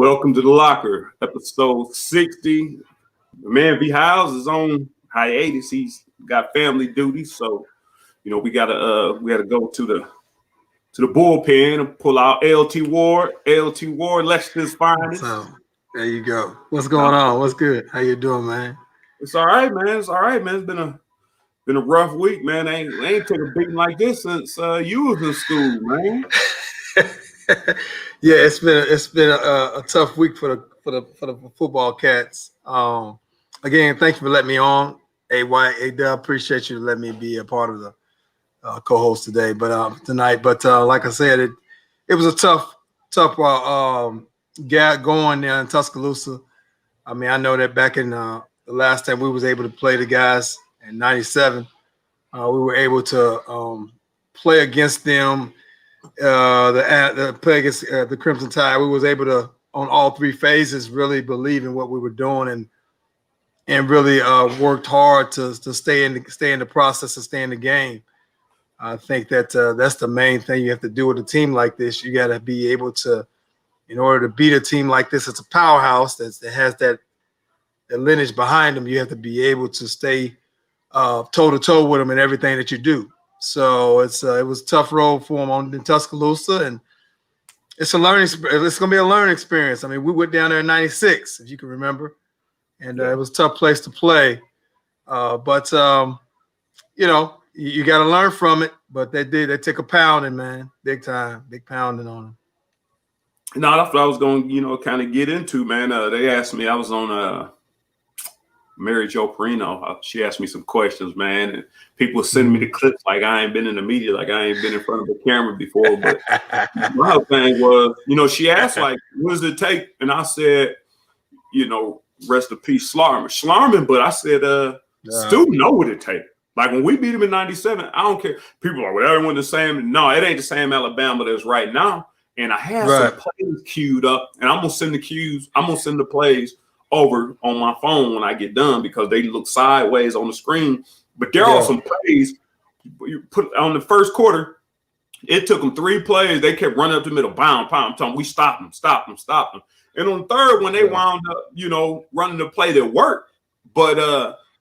Welcome to the Locker, episode 60. Man, V Hiles is on hiatus. He's got family duties, so we gotta go to the bullpen and pull out LT Ward, Lexington's finest. So, there you go. What's going on? What's good? How you doing, man? It's all right, man. It's been a rough week, man. I ain't took a beating like this since you was in school, man. Yeah, it's been a tough week for the football cats. Again, thank you for letting me on. A-Dub, appreciate you letting me be a part of the co-host today, tonight. But like I said, it was a tough gap going there in Tuscaloosa. I mean, I know that back in the last time we was able to play the guys in '97, we were able to play against them. The play against the Crimson Tide, we was able to on all three phases really believe in what we were doing and really worked hard to stay in the process and stay in the game. I think that that's the main thing you have to do with a team like this. You got to be able to, in order to beat a team like this, it's a powerhouse that has that lineage behind them. You have to be able to stay toe to toe with them in everything that you do. So it was a tough road for them in Tuscaloosa, and it's going to be a learning experience. I mean, we went down there in '96, if you can remember, and it was a tough place to play. But you got to learn from it. But they took a pounding, man, big pounding on them. No, that's what I was going to kind of get into, man. They asked me, I was on Mary Jo Perino. She asked me some questions, man, and people sending me the clips like I ain't been in the media, like I ain't been in front of a camera before. But my whole thing was, she asked, like, what does it take? And I said, rest in peace, Schlarman. But I said, Stu know what it takes. Like when we beat him in '97, I don't care. People are like, well, everyone the same. No, it ain't the same Alabama that's right now. And I have some plays queued up, and I'm gonna send the plays over on my phone when I get done because they look sideways on the screen. But there are some plays you put on the first quarter. It took them 3 plays. They kept running up the middle, pound. I'm telling them, we stop them. And on the third one, they wound up, running the play that worked. But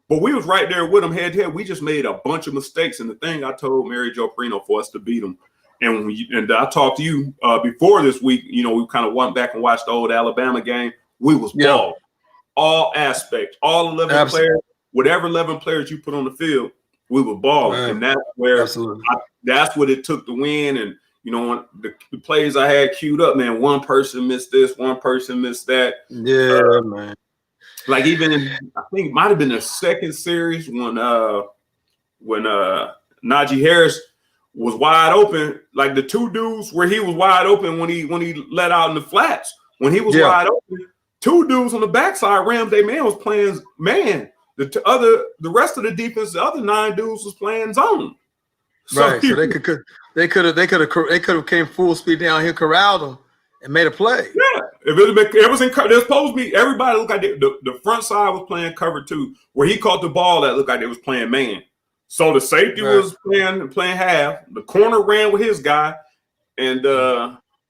we was right there with them head to head. We just made a bunch of mistakes. And the thing I told Mary Jo Perino for us to beat them, and I talked to you before this week, we kind of went back and watched the old Alabama game. We was balling. All aspects, all 11 players, whatever 11 players you put on the field, we were balling. And that's where that's what it took to win. And, the plays I had queued up, man, one person missed this, one person missed that. Yeah, man. Like even I think it might have been the second series when Najee Harris was wide open, like the 2 dudes where he was wide open when he let out in the flats. When he was wide open, 2 dudes on the backside, Ramsey man was playing man. The rest of the defense, the other 9 dudes was playing zone. So they could have came full speed down here, corralled them, and made a play. Yeah, it was in. There's supposed to be everybody looked like the front side was playing cover 2, where he caught the ball that looked like they was playing man. So the safety was playing half. The corner ran with his guy, and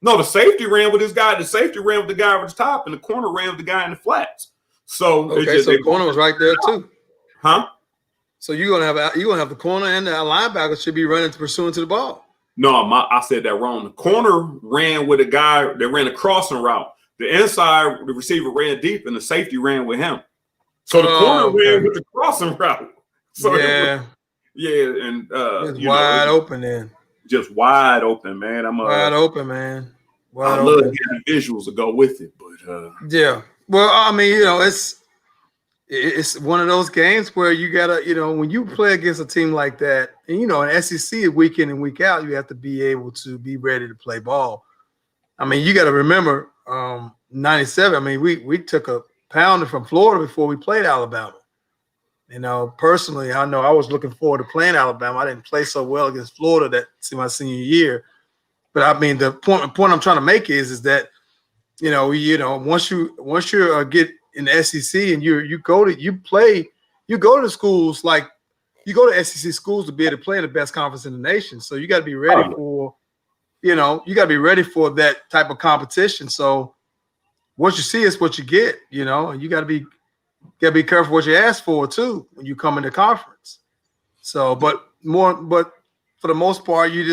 no, the safety ran with his guy. The safety ran with the guy over the top, and the corner ran with the guy in the flats. So so the corner was right there too, huh? So you're gonna have the corner and the linebacker should be running pursuing to the ball. No, I said that wrong. The corner ran with a guy that ran a crossing route. The inside, the receiver ran deep, and the safety ran with him. So the corner ran with the crossing route. So and it's wide open then. Just wide open, man. Wide open, man. I love getting visuals to go with it, but yeah. Well, I mean, it's one of those games where you gotta, when you play against a team like that, and in SEC week in and week out, you have to be able to be ready to play ball. I mean, you got to remember, '97. I mean, we took a pounding from Florida before we played Alabama. Personally, I know I was looking forward to playing Alabama. I didn't play so well against Florida my senior year. But I mean, the point I'm trying to make is that, once you get in the SEC and you go to schools like you go to SEC schools to be able to play in the best conference in the nation. So you got to be ready for, you got to be ready for that type of competition. So what you see is what you get, and you got to be careful what you ask for too when you come into conference. So, but for the most part, you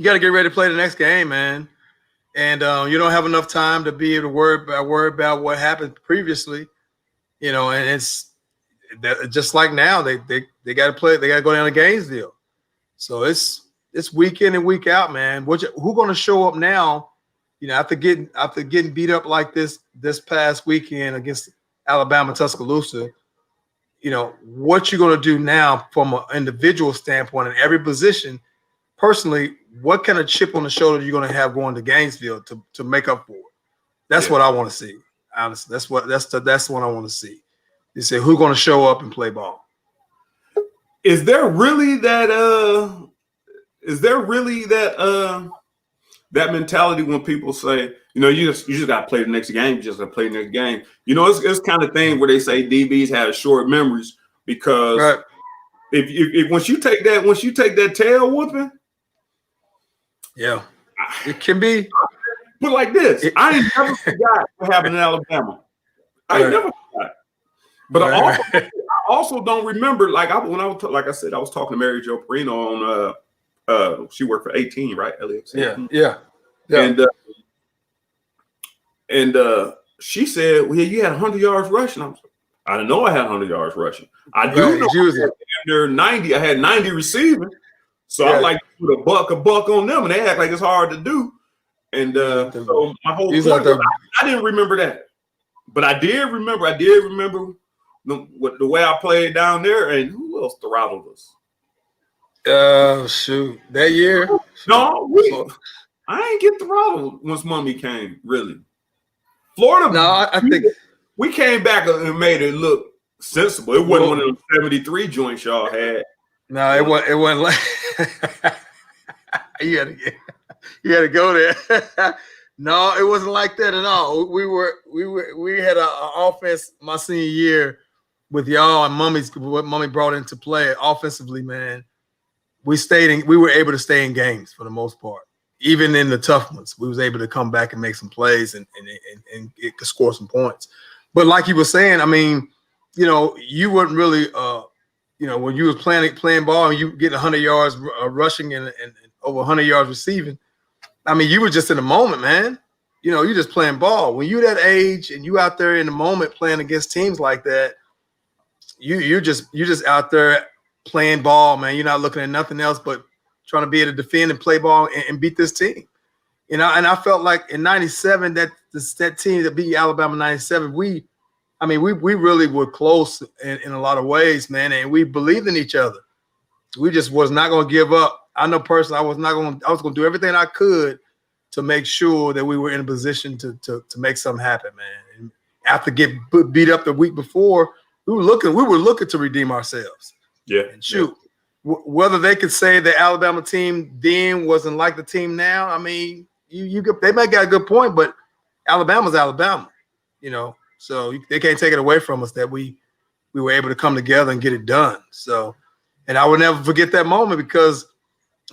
got to get ready to play the next game, man. And you don't have enough time to be able to worry about what happened previously, and it's just like now they got to play, they got to go down to Gainesville. So it's week in and week out, man. Who going to show up now? After getting beat up like this past weekend against Alabama Tuscaloosa, what you're going to do now from an individual standpoint in every position. Personally, what kind of chip on the shoulder you're going to have going to Gainesville to make up for it? That's what I want to see. Honestly, that's what I want to see. You say who's going to show up and play ball? Is there really that that mentality when people say, you just got to play the next game, you just got to play the next game? It's kind of thing where they say DBs have short memories because right. if once you take that tail whooping, yeah, it can be. But like this, I ain't never forgot what happened in Alabama. I ain't never forgot. But I also don't remember. Like I was talking to Mary Jo Perino on she worked for 18, right? LAX. Yeah. And she said, "Well, you had 100 yards rushing." I didn't know I had 100 yards rushing. I do know under 90. I had 90 receiving. So I like to put a buck on them, and they act like it's hard to do. And so my whole point was, I didn't remember that, but I did remember the way I played down there, and who else throttled us? Shoot, that year? No, I ain't get throttled once Mummy came. Really, Florida. No, I think we came back and made it look sensible. It wasn't one of them 73 joints y'all had. No, it wasn't like you had to go there. No, it wasn't like that at all. We had an offense my senior year with y'all and what Mummy brought into play offensively, man. We were able to stay in games for the most part. Even in the tough ones, we was able to come back and make some plays and it could score some points. But like you were saying, I mean, you weren't really when you was playing ball and you get 100 yards rushing and over 100 yards receiving, I mean, you were just in the moment, man. You're just playing ball. When you're that age and you out there in the moment playing against teams like that, you're just out there playing ball, man. You're not looking at nothing else but trying to be able to defend and play ball and beat this team. And I felt like in 97, that team that beat Alabama 97, we really were close in a lot of ways, man, and we believed in each other. We just was not going to give up. I know personally, I was going to do everything I could to make sure that we were in a position to make something happen, man. And after getting beat up the week before, we were looking to redeem ourselves. Yeah. And shoot, whether they could say the Alabama team then wasn't like the team now, I mean, they might got a good point, but Alabama's Alabama, So they can't take it away from us that we were able to come together and get it done. So, and I will never forget that moment because,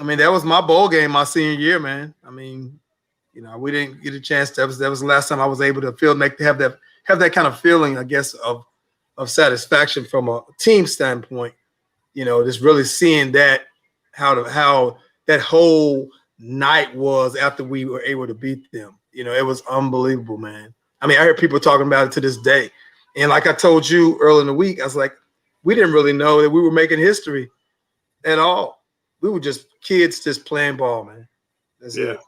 I mean, that was my bowl game my senior year, man. I mean, we didn't get a chance. That was the last time I was able to have that kind of feeling, I guess, of satisfaction from a team standpoint. Just really seeing that how that whole night was after we were able to beat them. It was unbelievable, man. I mean, I hear people talking about it to this day. And like I told you earlier in the week, I was like, we didn't really know that we were making history at all. We were just kids just playing ball, man. That's it.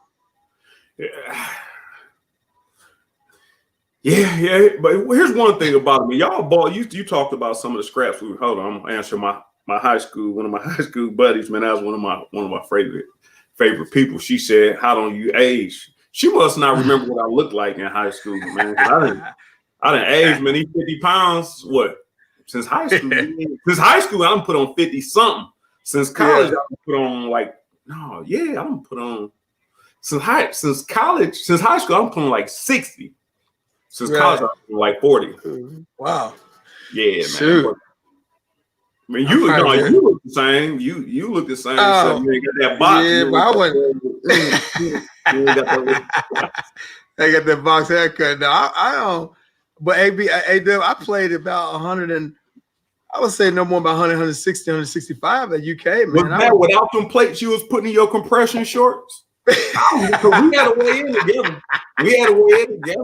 Yeah. But here's one thing about me. Y'all ball, you talked about some of the scraps. Hold on, I'm gonna answer one of my high school buddies, man. That was one of my favorite people. She said, "How don't you age?" She must not remember what I looked like in high school, man. I didn't age, man. These 50 pounds, what? Since high school. I done put on 50 something. Since college, I done put on I done put on since high school, I'm putting like 60. Since college, I'm putting like 40. Wow. Yeah, Shoot. man. I mean, you look the same. You look the same. So you ain't got that box. Yeah, but I wouldn't. They got that box haircut. Now I don't. But I played about 100 and I would say no more about 100, 160, 165 at UK, man. Was that without them plates you was putting in your compression shorts? Because we had to weigh in together.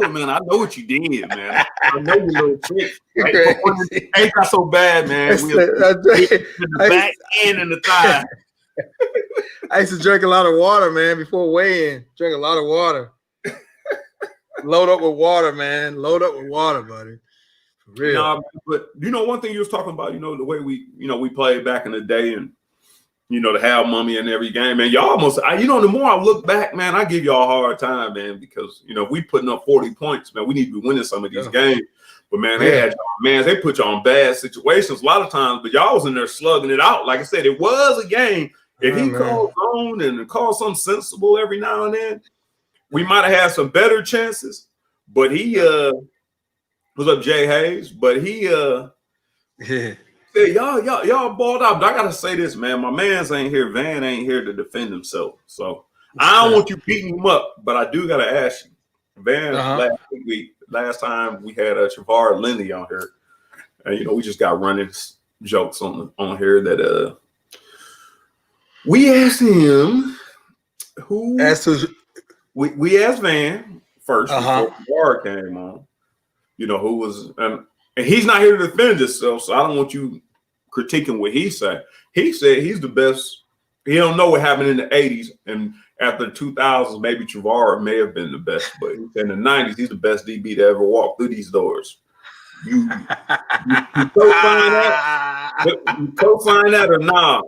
Man. I know what you did, man. I know your little tricks. Ain't got so bad, man. We in the back end and the thigh. I used to drink a lot of water, man, before weigh-in. Drink a lot of water. Load up with water, man. Load up with water, buddy. For real. No, but one thing you was talking about, the way we played back in the day, and to have Mummy in every game, man. Y'all the more I look back, man, I give y'all a hard time, man, because if we putting up 40 points, man, we need to be winning some of these games. But man, they put y'all in bad situations a lot of times, but y'all was in there slugging it out. Like I said, it was a game. If he called zone and called something sensible every now and then, we might have had some better chances. But he was up Jay Hayes, but he said, y'all balled out. But I gotta say this, man. My man's ain't here. Van ain't here to defend himself. So I don't want you beating him up, but I do gotta ask you. Van last time we had Travar Lindy on here, and we just got running jokes on here that we asked him we asked Van first before Travar came on. Who was and he's not here to defend himself, so I don't want you critiquing what he said. He said he's the best. He don't know what happened in the 80s, and after the 2000s, maybe Travar may have been the best, but in the 90s, he's the best DB to ever walk through these doors. You co-sign that? You co-sign that or not?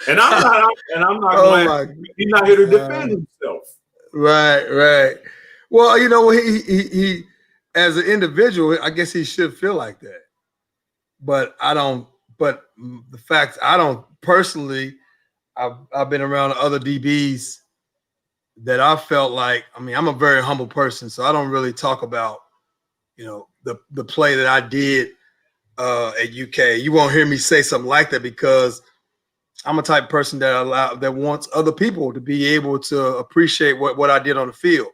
And I'm not going. He's not here to defend himself. Right. Well, he as an individual, I guess he should feel like that. But I don't. But the fact I don't personally. I've been around other DBs that I felt like. I mean, I'm a very humble person, so I don't really talk about the play that I did at UK. You won't hear me say something like that because I'm a type of person that wants other people to be able to appreciate what I did on the field.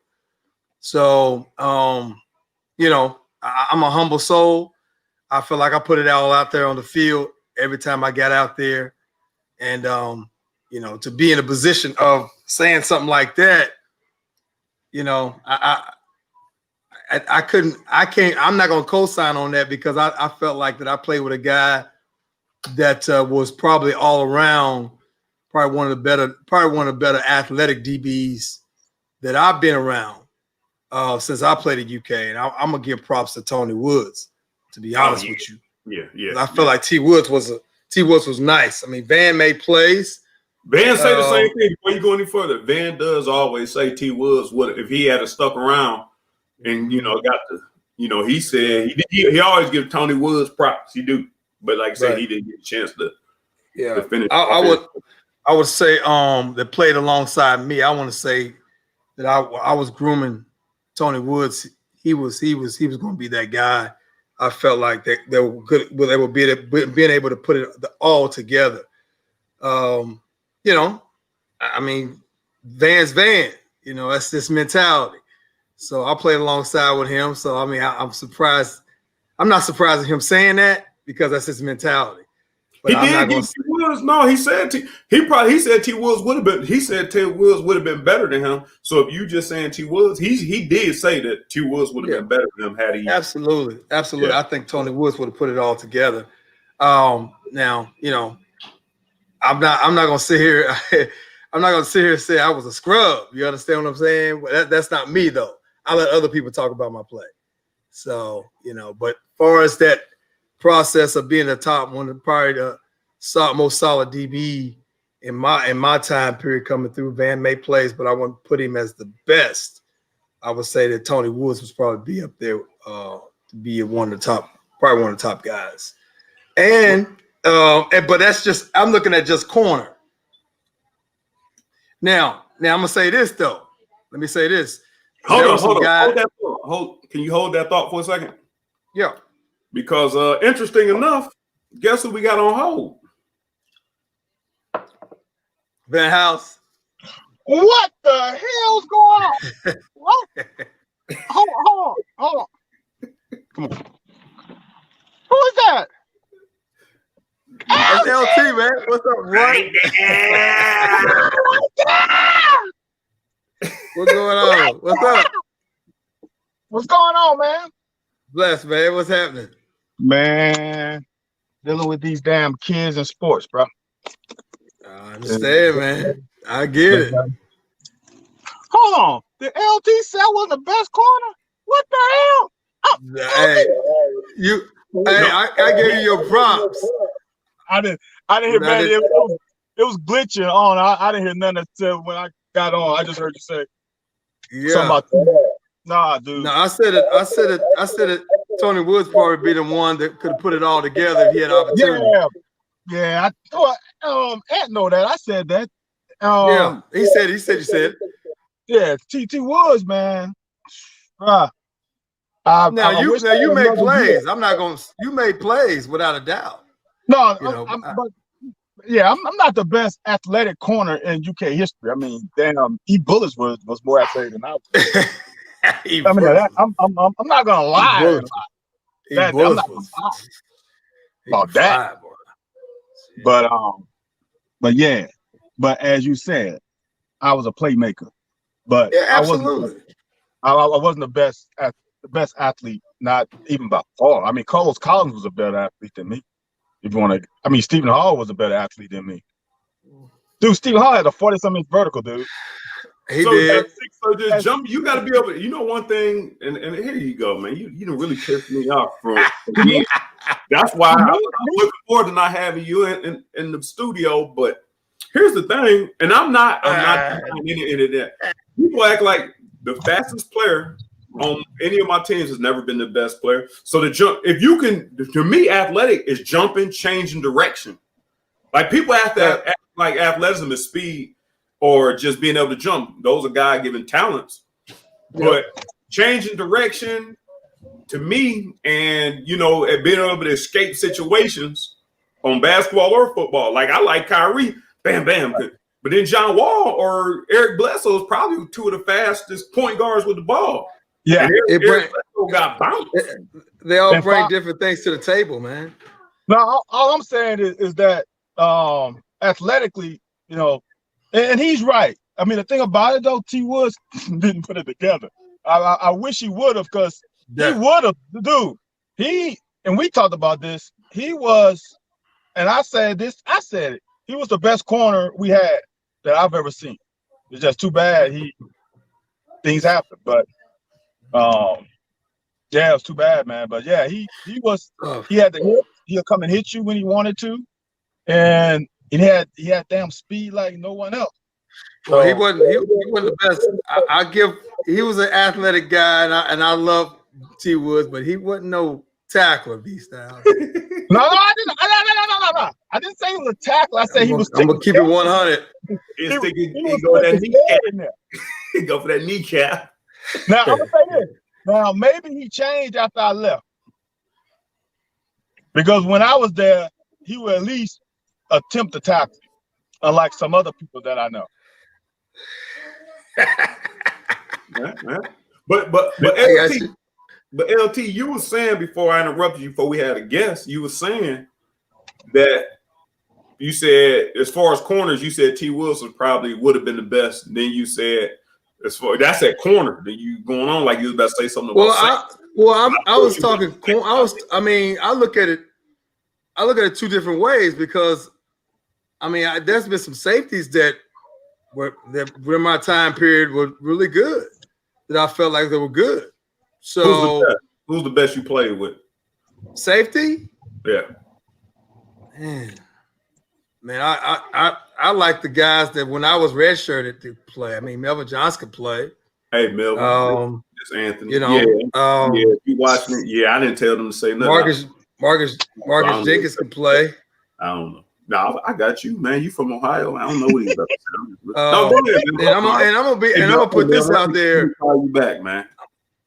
So, I'm a humble soul. I feel like I put it all out there on the field every time I got out there. And, to be in a position of saying something like that, I'm not going to co-sign on that because I felt like that I played with a guy that was probably all around, probably one of the better athletic DBs that I've been around since I played at UK. And I'm going to give props to Tony Woods, to be honest with you. Yeah. I feel like T Woods was nice. I mean, Van made plays. Van say the same thing before you go any further. Van does always say T Woods would if he had stuck around and got the he said he always give Tony Woods props. He do, but like I said, he didn't get a chance to finish. I would say that played alongside me. I want to say that I was grooming Tony Woods. He was going to be that guy. I felt like they were good. They were being able to put it all together. I mean, Van's Van, that's this mentality. So I played alongside with him. So, I mean, I'm surprised. I'm not surprised at him saying that because that's his mentality. But he did get T Woods. No, he said T Woods would have been. He said T Woods would have been better than him. So if you just saying T Woods, he did say that T Woods would have been better than him had he. Absolutely. Yeah. I think Tony Woods would have put it all together. Now, I'm not gonna sit here. I'm not gonna sit here and say I was a scrub. You understand what I'm saying? Well, that's not me though. I let other people talk about my play. So but as far as that process of being the top one, probably the most solid DB in my time period coming through, Van made plays, but I wouldn't put him as the best. I would say that Tony Woods was probably be up there to be one of the top guys. And but that's just I'm looking at just corner. Now I'm gonna say this though. Let me say this. Hold on. Can you hold that thought for a second? Yeah. Because interesting enough, guess who we got on hold? Van House. What the hell's going on? What? Hold on. Come on. Who is that? That's LT, man. What's up, right? What's going on? What's up? What's going on, man? Bless, man. What's happening? Man, dealing with these damn kids in sports, bro. I understand, man. I get it. Hold on. The LT cell was the best corner? What the hell? Oh, hey, I gave you your props. I didn't hear, man. It was glitching on. I didn't hear nothing that said when I got on. I just heard you say something about that. Nah, dude. No, I said it. Tony Woods probably be the one that could have put it all together if he had an opportunity. Yeah. Ant know that. I said that. Yeah, he said you said. Yeah, TT Woods, man. Now you made plays. I'm not gonna. You made plays without a doubt. No, I'm not the best athletic corner in UK history. I mean, damn, E. Bullets was more athletic than I was. I'm not gonna lie. About that. But as you said, I was a playmaker. But yeah, absolutely. I wasn't the best athlete, not even by far. I mean, Carlos Collins was a better athlete than me. If you want to, I mean, Stephen Hall was a better athlete than me. Dude, Stephen Hall had a 40-something inch vertical, dude. He did. So just jump. You got to be able to, one thing, and here you go, man. You didn't really piss me off from again. That's why I'm looking forward to not having you in the studio. But here's the thing, and I'm not into that. People act like the fastest player on any of my teams has never been the best player. So the jump, if you can, to me, athletic is jumping, changing direction. Like people have to act like athleticism is speed or just being able to jump. Those are God-given talents. But changing direction to me, and being able to escape situations on basketball or football. Like I like Kyrie, bam, bam. But then John Wall or Eric Bledsoe is probably two of the fastest point guards with the ball. Yeah, Eric Bledsoe got bounced. They all bring different things to the table, man. No, all I'm saying is that athletically, and he's right. I mean, the thing about it though, T. Woods didn't put it together. I wish he would have, because he would have, dude. And we talked about this. He was, and I said it. He was the best corner we had that I've ever seen. It's just too bad things happened. But it was too bad, man. But yeah, he had the hit. He'll come and hit you when he wanted to, and he had damn speed like no one else. Well, he wasn't the best. He was an athletic guy, and I love T. Woods, but he wasn't no tackler, B-style. No, I didn't. No. I didn't say he was a tackler. I said he was. I'm gonna keep it 100. He go that kneecap. He go for that kneecap. Now I'm gonna say this. Now maybe he changed after I left, because when I was there, he would at least attempt to tackle, unlike some other people that I know. But LT, you were saying before I interrupted you, before we had a guest, you were saying that you said as far as corners, you said T. Wilson probably would have been the best. Then you said that's at corner. Then you going on like you was about to say something about. I was talking. I look at it two different ways, because there's been some safeties that were my time period were really good, that I felt like they were good. So who's the best you played with? Safety? Yeah. Man, I like the guys that when I was redshirted to play. I mean, Melvin Johnson could play. Hey, Melvin. It's Anthony. If you watching it, I didn't tell them to say nothing. Marcus Jenkins could play. I don't know. No, I got you, man. You from Ohio? I don't know what he's about to say. No, go ahead, man. I'm gonna put this out there. Call you back, man.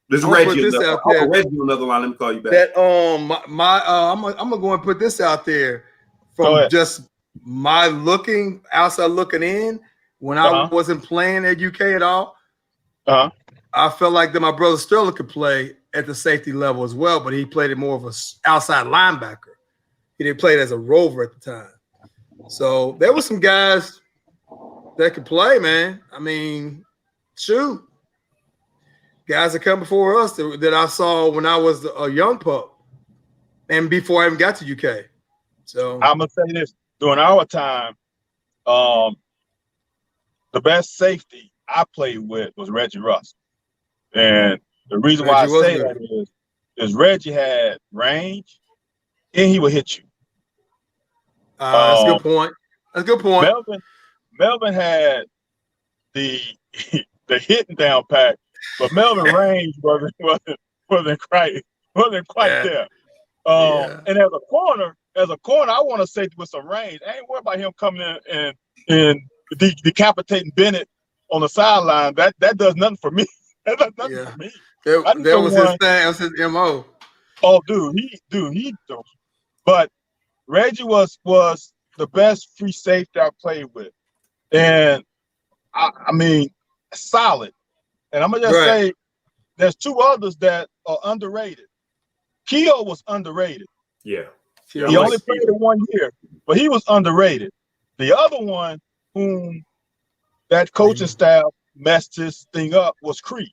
This is Reggie. Reggie on another line. Let me call you back. That I'm gonna go and put this out there from just my outside looking in. when I wasn't playing at UK at all, I felt like that my brother Sterling could play at the safety level as well, but he played it more of an outside linebacker. He didn't play it as a rover at the time. So there were some guys that could play, man. I mean, shoot. Guys that come before us that I saw when I was a young pup and before I even got to UK. So I'm going to say this. During our time, the best safety I played with was Reggie Russ. And the reason why I say that is Reggie had range and he would hit you. That's a good point. That's a good point. Melvin had the hitting down pack, but Melvin range wasn't quite there. And as a corner, I want to say with some range. I ain't worried about him coming in and decapitating Bennett on the sideline. That does nothing for me. That does nothing for me. That was his thing. That was his MO. Oh, he. But Reggie was the best free safety I played with, and I mean, solid. And I'm gonna just say, there's two others that are underrated. Keogh was underrated. Yeah. He only played it 1 year, but he was underrated. The other one whom that coaching staff messed his thing up was Creed.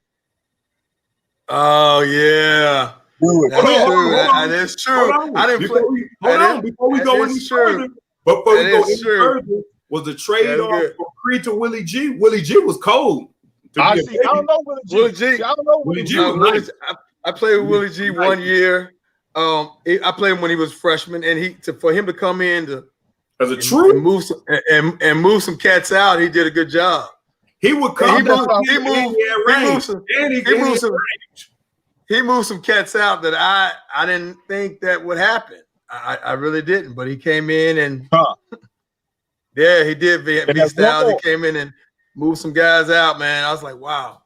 Oh, yeah. That is true. I didn't play. Hold on. Before we go any further, was the trade off from Creed to Willie G? Willie G was cold. I don't know Willie G. I don't know Willie G. I played with Willie G 1 year. I played him when he was freshman, and for him to come in as a true and move some cats out, he did a good job. He would come. He moved some cats out that I didn't think that would happen. I really didn't, but he came in and he did V styles. He came in and moved some guys out, man. I was like, wow.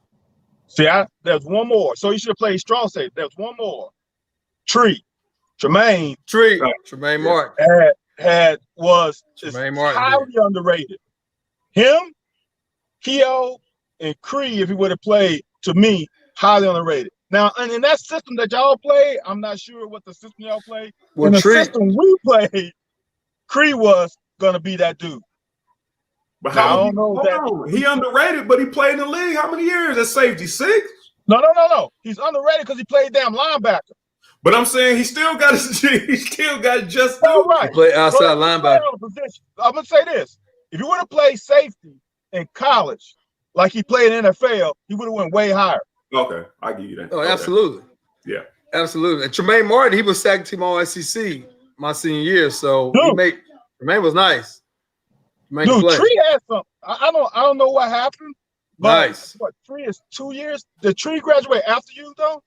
See, there's one more. So he should have played strong safety. There's one more. Tremaine Martin was highly underrated. Him, Keogh, and Creed, if he would have played, to me, highly underrated. Now, and in that system that y'all played, I'm not sure what the system y'all played. In the system we played, Creed was gonna be that dude. But I don't know he underrated, but he played in the league how many years at safety? 6? No. He's underrated because he played damn linebacker. But I'm saying he still got just right. He played outside linebacker. I'm gonna say this: if he would have played safety in college, like he played in NFL, he would have went way higher. Okay, I give you that. Oh, absolutely. Yeah, absolutely. And Tremaine Martin, he was second team all SEC my senior year, so Tremaine was nice. Tree had some. I don't know what happened. But nice. What, Tree is 2 years? Did Tree graduate after you though?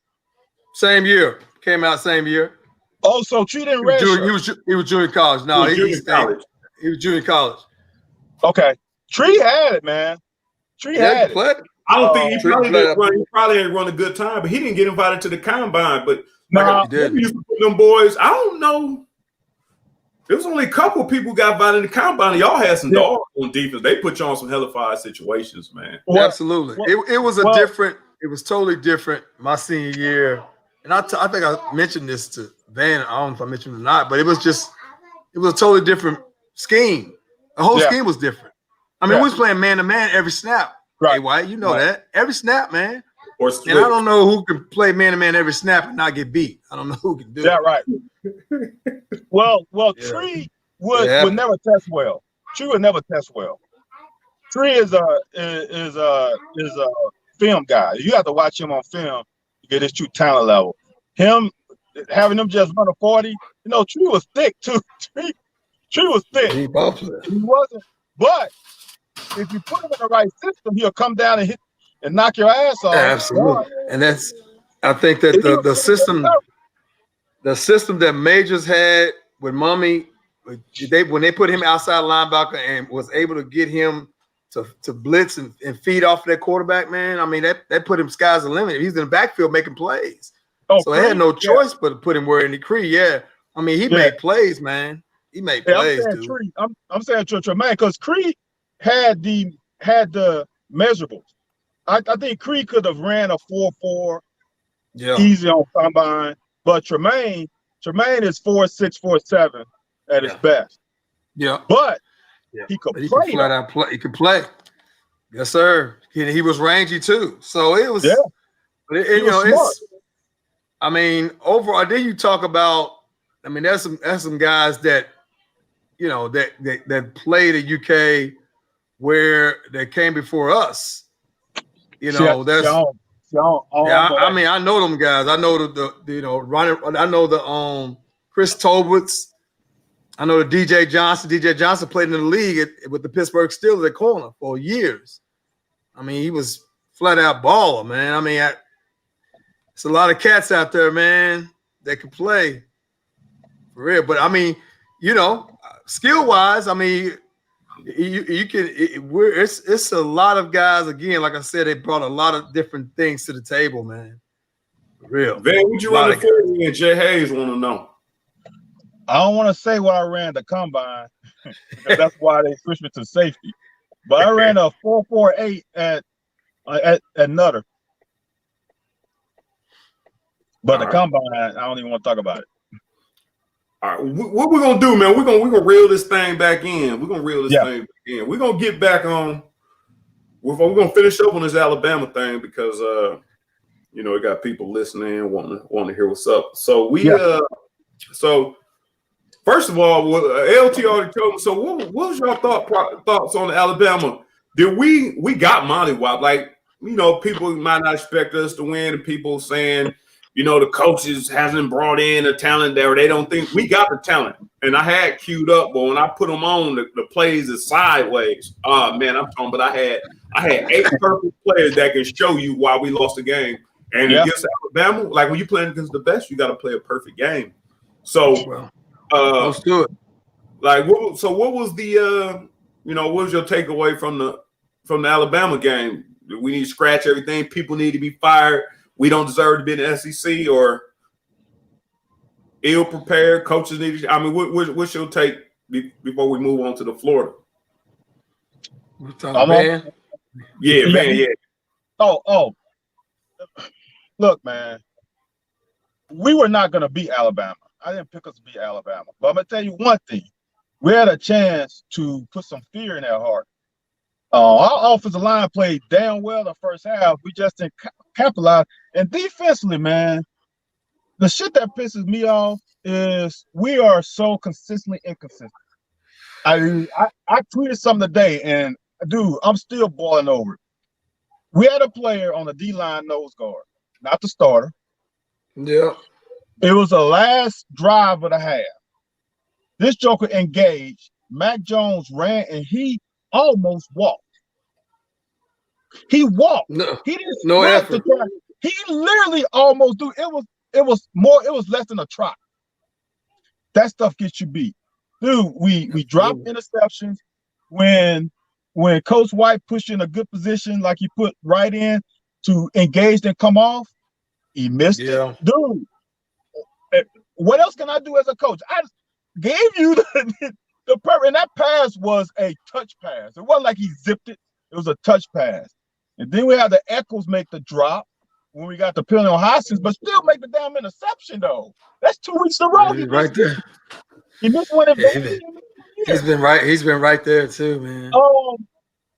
Same year. Came out same year. Oh, so Tree didn't redshirt. He was junior college. No, he was junior college. Okay. Tree had it, man. Tree had it. I don't think he probably didn't run a good time, but he didn't get invited to the combine. But he did. Them boys, I don't know. There was only a couple of people who got invited to the combine. Y'all had some dogs on defense. They put you on some hellified situations, man. Absolutely. It was different. It was totally different my senior year. And I think I mentioned this to Van. I don't know if I mentioned it or not, but it was a totally different scheme. The whole scheme was different. I mean, we was playing man-to-man every snap. Right. Hey, White, you know that. Every snap, man. And I don't know who can play man-to-man every snap and not get beat. I don't know who can do that. Right. Well, Tree would never test well. Tree would never test well. Tree is a film guy. You have to watch him on film to get his true talent level. Having him just run a 40, Tree was thick too. Tree was thick. He wasn't, but if you put him in the right system, he'll come down and hit and knock your ass off. Absolutely. And I think that the system that Majors had with Mummy, when they put him outside linebacker and was able to get him to blitz and feed off that quarterback, man, I mean, that put him sky's the limit. He's in the backfield making plays. So they had no choice but to put him where in the Creed. Yeah. I mean, he made plays, man. He made plays, dude. I'm saying Tremaine, because Creed had the had the measurables. I think Creed could have ran a 4.4 easy on combine, but Tremaine is 4.6, 4.7 at his best. Yeah, but he could he play. Could flat out play. He could play. Yes, sir. He was rangy too. So it was. Yeah. But it's. I mean, overall, then you talk about. I mean, there's some guys that, that played at UK where they came before us. I mean, I know them guys. I know the I know the Chris Tolberts. I know the DJ Johnson. DJ Johnson played in the league with the Pittsburgh Steelers at corner for years. I mean, he was flat out baller, man. I mean, it's a lot of cats out there, man, that can play for real. But I mean, skill wise, I mean, you can. It's a lot of guys. Again, like I said, they brought a lot of different things to the table, man. For real. Van, would you run the 40 and Jay Hayes want to know? I don't want to say what I ran the combine because that's why they switched me to safety. But I ran a 4.48 at Nutter. But the combine, I don't even want to talk about it. All right, what we're gonna do, man? We're gonna reel this thing back in. We're gonna reel this thing back in. We're gonna get back on. We're gonna finish up on this Alabama thing because we got people listening, wanting to hear what's up. So so first of all, LT already told me. So what was your thoughts on Alabama? Did we got mollywopped? Like, people might not expect us to win, and people saying, the coaches hasn't brought in the talent there. They don't think we got the talent. And I had queued up, but when I put them on, the plays is sideways. Man, I'm talking. But I had 8 perfect players that can show you why we lost the game. And against Alabama, like when you playing against the best, you got to play a perfect game. So, let's do it. Like, what was the what was your takeaway from the Alabama game? We need to scratch everything. People need to be fired. We don't deserve to be in the SEC, or ill prepared coaches need to. I mean, what's your take before we move on to the Florida? We're talking man. Yeah, man. Yeah. Oh. Look, man. We were not going to beat Alabama. I didn't pick us to beat Alabama. But I'm going to tell you one thing. We had a chance to put some fear in their heart. Our offensive line played damn well the first half. We just didn't capitalize. And defensively, man, the shit that pisses me off is we are so consistently inconsistent. I tweeted something today, and dude, I'm still boiling over it. We had a player on the D-line nose guard, not the starter. Yeah. It was the last drive of the half. This joker engaged. Mac Jones ran, and he almost walked. He walked. No, he didn't. No effort. He literally almost do. It was less than a trot. That stuff gets you beat, dude. We dropped interceptions when Coach White pushed you in a good position, like he put right in to engage and come off. He missed it, dude. What else can I do as a coach? I gave you the perfect, and that pass was a touch pass. It wasn't like he zipped it. It was a touch pass. And then we had the Eccles make the drop when we got the penalty on Hoskins, but still make the damn interception, though. That's 2 weeks in a row. He's right there. He missed one. He's been right. He's been right there too, man.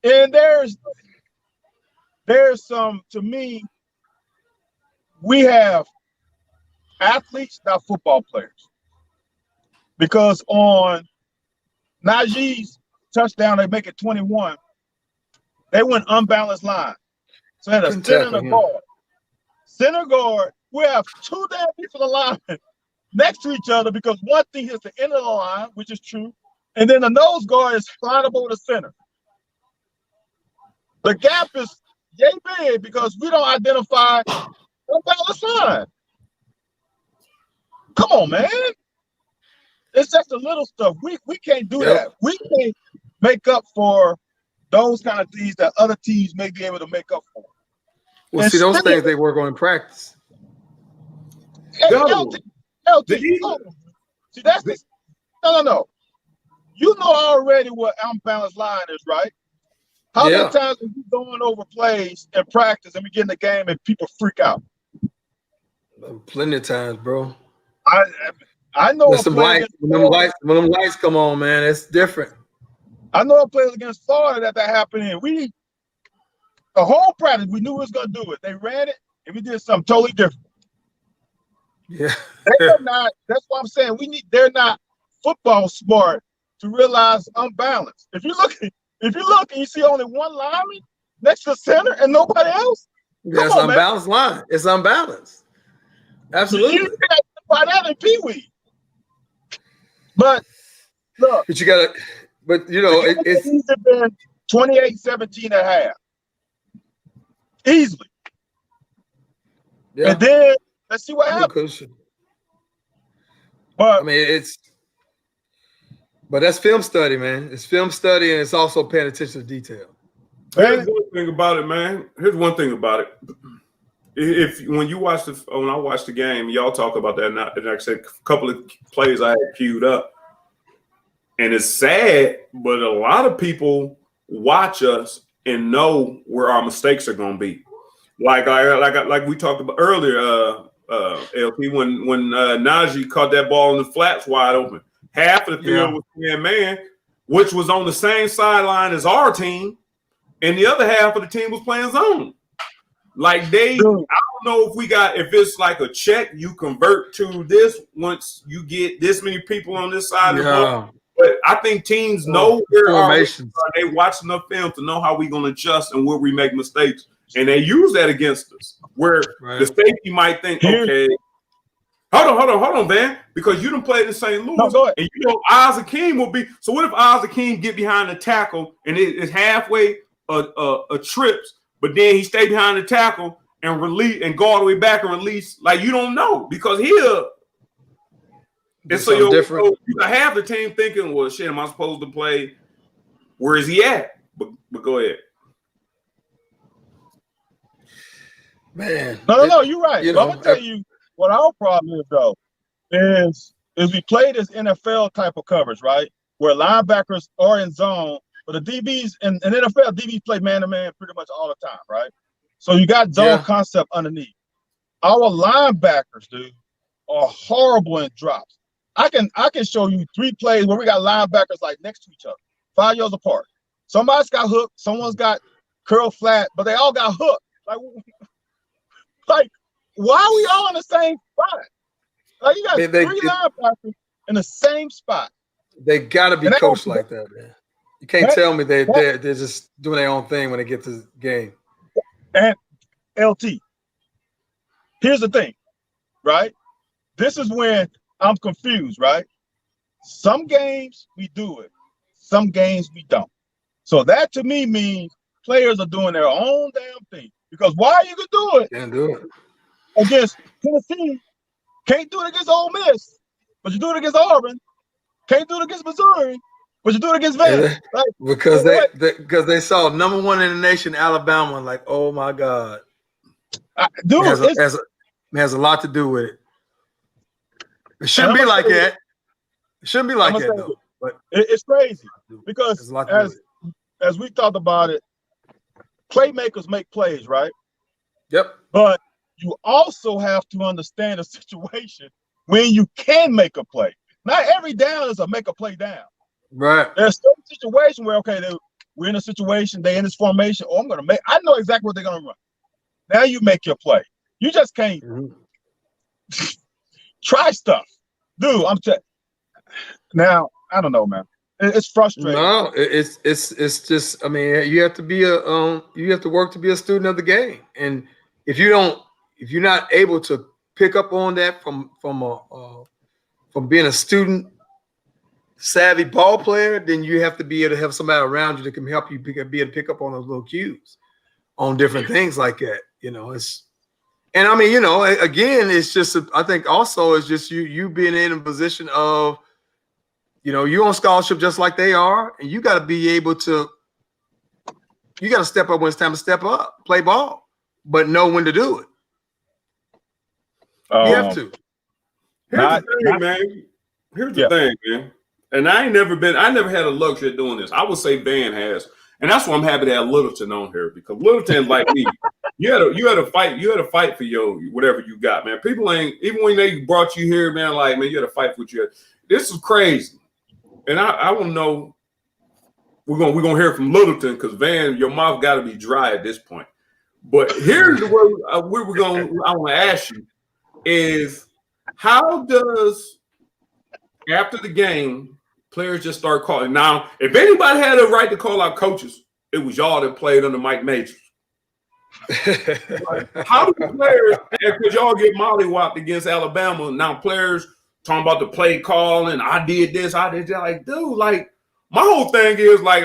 And there's some, to me, we have athletes, not football players. Because on Najee's touchdown, they make it 21. They went unbalanced line. So they had a center and a guard. Center guard, we have 2 damn defensive linemen next to each other because one thing hits the end of the line, which is true, and then the nose guard is flying up over the center. The gap is yay big because we don't identify unbalanced line. Come on, man. It's just the little stuff. We can't do that. We can't make up for those kind of things that other teams may be able to make up for. Well, and see, those things they work on in practice. LT, see, that's the, no. You know already what unbalanced line is, right? How many times are you going over plays in practice and we get in the game and people freak out? Plenty of times, bro. I know when them lights come on, man, it's different. I know a player against Florida that happened in. The whole practice, we knew we was gonna do it. They ran it and we did something totally different. Yeah. They're not, that's what I'm saying. They're not football smart to realize unbalanced. If you look and you see only one lineman next to the center and nobody else, yeah, it's unbalanced line. It's unbalanced. Absolutely. You can't find that in Pee Wee. But look, but you gotta, but you know, it's been 28-17 at half. Easily. Yeah. And then let's see what happens. But I mean, but that's film study, man. It's film study, and it's also paying attention to detail. Here's one thing about it, man. Here's one thing about it. When I watch the game, y'all talk about that. And like I said, a couple of plays I had queued up, and it's sad, but a lot of people watch us and know where our mistakes are going to be. Like we talked about earlier, LP, when Najee caught that ball in the flats wide open. Half of the field was man, which was on the same sideline as our team, and the other half of the team was playing zone. Like I don't know if it's like a check you convert to this once you get this many people on this side of the ball. But I think teams know where formations are. They watch enough film to know how we're going to adjust and where we make mistakes, and they use that against us. Where the safety might think, okay. Hold on, Van, because you done played in St. Louis, and you know Oz Akeem will be. So what if Oz Akeem get behind the tackle and it's halfway a trips, but then he stay behind the tackle and release and go all the way back and release? Like you don't know because he'll. And so you have the team thinking, well, shit, am I supposed to play? Where is he at? But go ahead. Man. No, you're right. I'm gonna tell you what our problem is though, is we play this NFL type of coverage, right? Where linebackers are in zone, but the DBs in NFL, DBs play man-to-man pretty much all the time, right? So you got zone concept underneath. Our linebackers, dude, are horrible in drops. I can show you 3 plays where we got linebackers like next to each other, 5 yards apart. Somebody's got hooked, someone's got curl flat, but they all got hooked. Like why are we all in the same spot? Like you got 3 linebackers in the same spot. They gotta be coached like that, man. You can't tell me they're just doing their own thing when they get to the game. And LT, here's the thing, right? This is when I'm confused, right? Some games we do it, some games we don't. So that to me means players are doing their own damn thing. Because why you can do it? Can't do it against Tennessee, can't do it against Ole Miss, but you do it against Auburn. Can't do it against Missouri, but you do it against Vandy. Because they saw number 1 in the nation, Alabama, like, oh my God. Dude, it has a lot to do with it. It shouldn't be like that. It shouldn't be like that, though. But it's crazy because as we talked about it, playmakers make plays, right? Yep. But you also have to understand a situation when you can make a play. Not every down is a make a play down. Right. There's some situation where, okay, we're in a situation, they in this formation, I know exactly what they're going to run. Now you make your play. You just can't try stuff. Dude, now, I don't know, man. It's frustrating. No, it's just. I mean, you have to be you have to work to be a student of the game, and if you're not able to pick up on that from being a student savvy ball player, then you have to be able to have somebody around you that can help you be able to pick up on those little cues on different things like that. You know, and I mean, you know, again, it's just I think also it's just you being in a position of. You know, you're on scholarship just like they are, and you got to be able to. You got to step up when it's time to step up, play ball, but know when to do it. You have to. Here's the thing, man. And I never had a luxury of doing this. I would say Van has. And that's why I'm happy to have Littleton on here, because Littleton, like me, you had to fight for your whatever you got, man. People ain't, even when they brought you here, man, like, man, you had to fight for what you had. This is crazy. And I want to know, we're gonna hear from Littleton, because Van, your mouth got to be dry at this point. But here's the way I want to ask you is, how does, after the game, players just start calling? Now, if anybody had a right to call out coaches, it was y'all that played under Mike Majors. Like, how do players, because y'all get mollywopped against Alabama, now players talking about the play call and I did this, I did that. Like, dude, like, my whole thing is, like,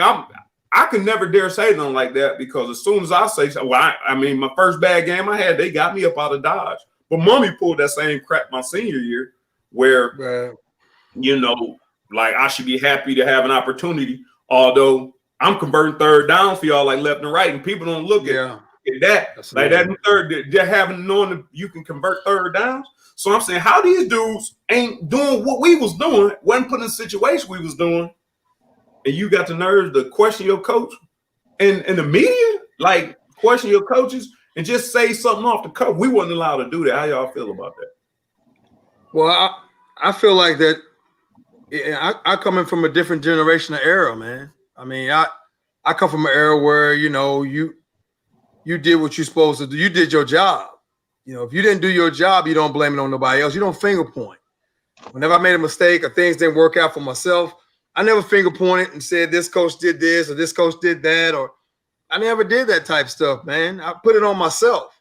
I can never dare say nothing like that, because as soon as I say so, well, I mean, my first bad game I had, they got me up out of Dodge. But Mummy pulled that same crap my senior year, where, you know, like, I should be happy to have an opportunity, although I'm converting third down for y'all, like, left and right, and people don't look at that. Absolutely. Like, that third, just having knowing that you can convert third downs. So I'm saying, how these dudes ain't doing what we was doing, wasn't put in the situation we was doing, and you got the nerve to question your coach and the media, like, question your coaches and just say something off the cuff. We wasn't allowed to do that. How y'all feel about that? Well, I feel like that. I come in from a different generational era, man. I mean, I come from an era where, you know, you did what you're supposed to do. You did your job. You know, if you didn't do your job, you don't blame it on nobody else. You don't finger point. Whenever I made a mistake or things didn't work out for myself, I never finger pointed and said this coach did this or this coach did that, or I never did that type stuff, man. I put it on myself,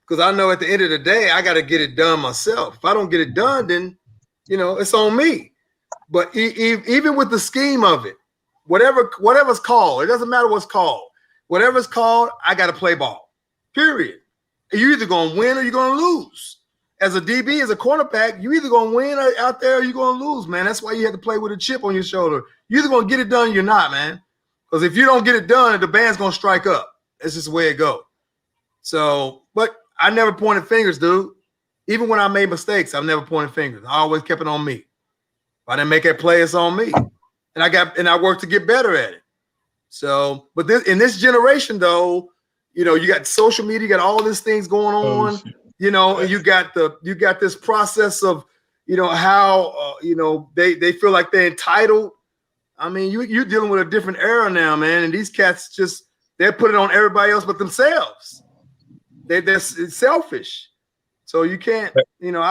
because I know at the end of the day, I got to get it done myself. If I don't get it done, then, you know, it's on me. But even with the scheme of it, whatever's called, it doesn't matter what's called. Whatever's called, I got to play ball, period. You're either going to win or you're going to lose. As a DB, as a cornerback, you either going to win out there or you're going to lose, man. That's why you have to play with a chip on your shoulder. You're either going to get it done or you're not, man. Because if you don't get it done, the band's going to strike up. That's just the way it goes. So, but I never pointed fingers, dude. Even when I made mistakes, I've never pointed fingers. I always kept it on me. If I didn't make that play, it's on me. And I worked to get better at it. So, but in this generation, though, you know, you got social media, you got all these things going on. You know, and you got this process of, you know, how you know, they feel like they're entitled. I mean, you're dealing with a different era now, man. And these cats they're putting it on everybody else but themselves. They're selfish. So you can't, you know,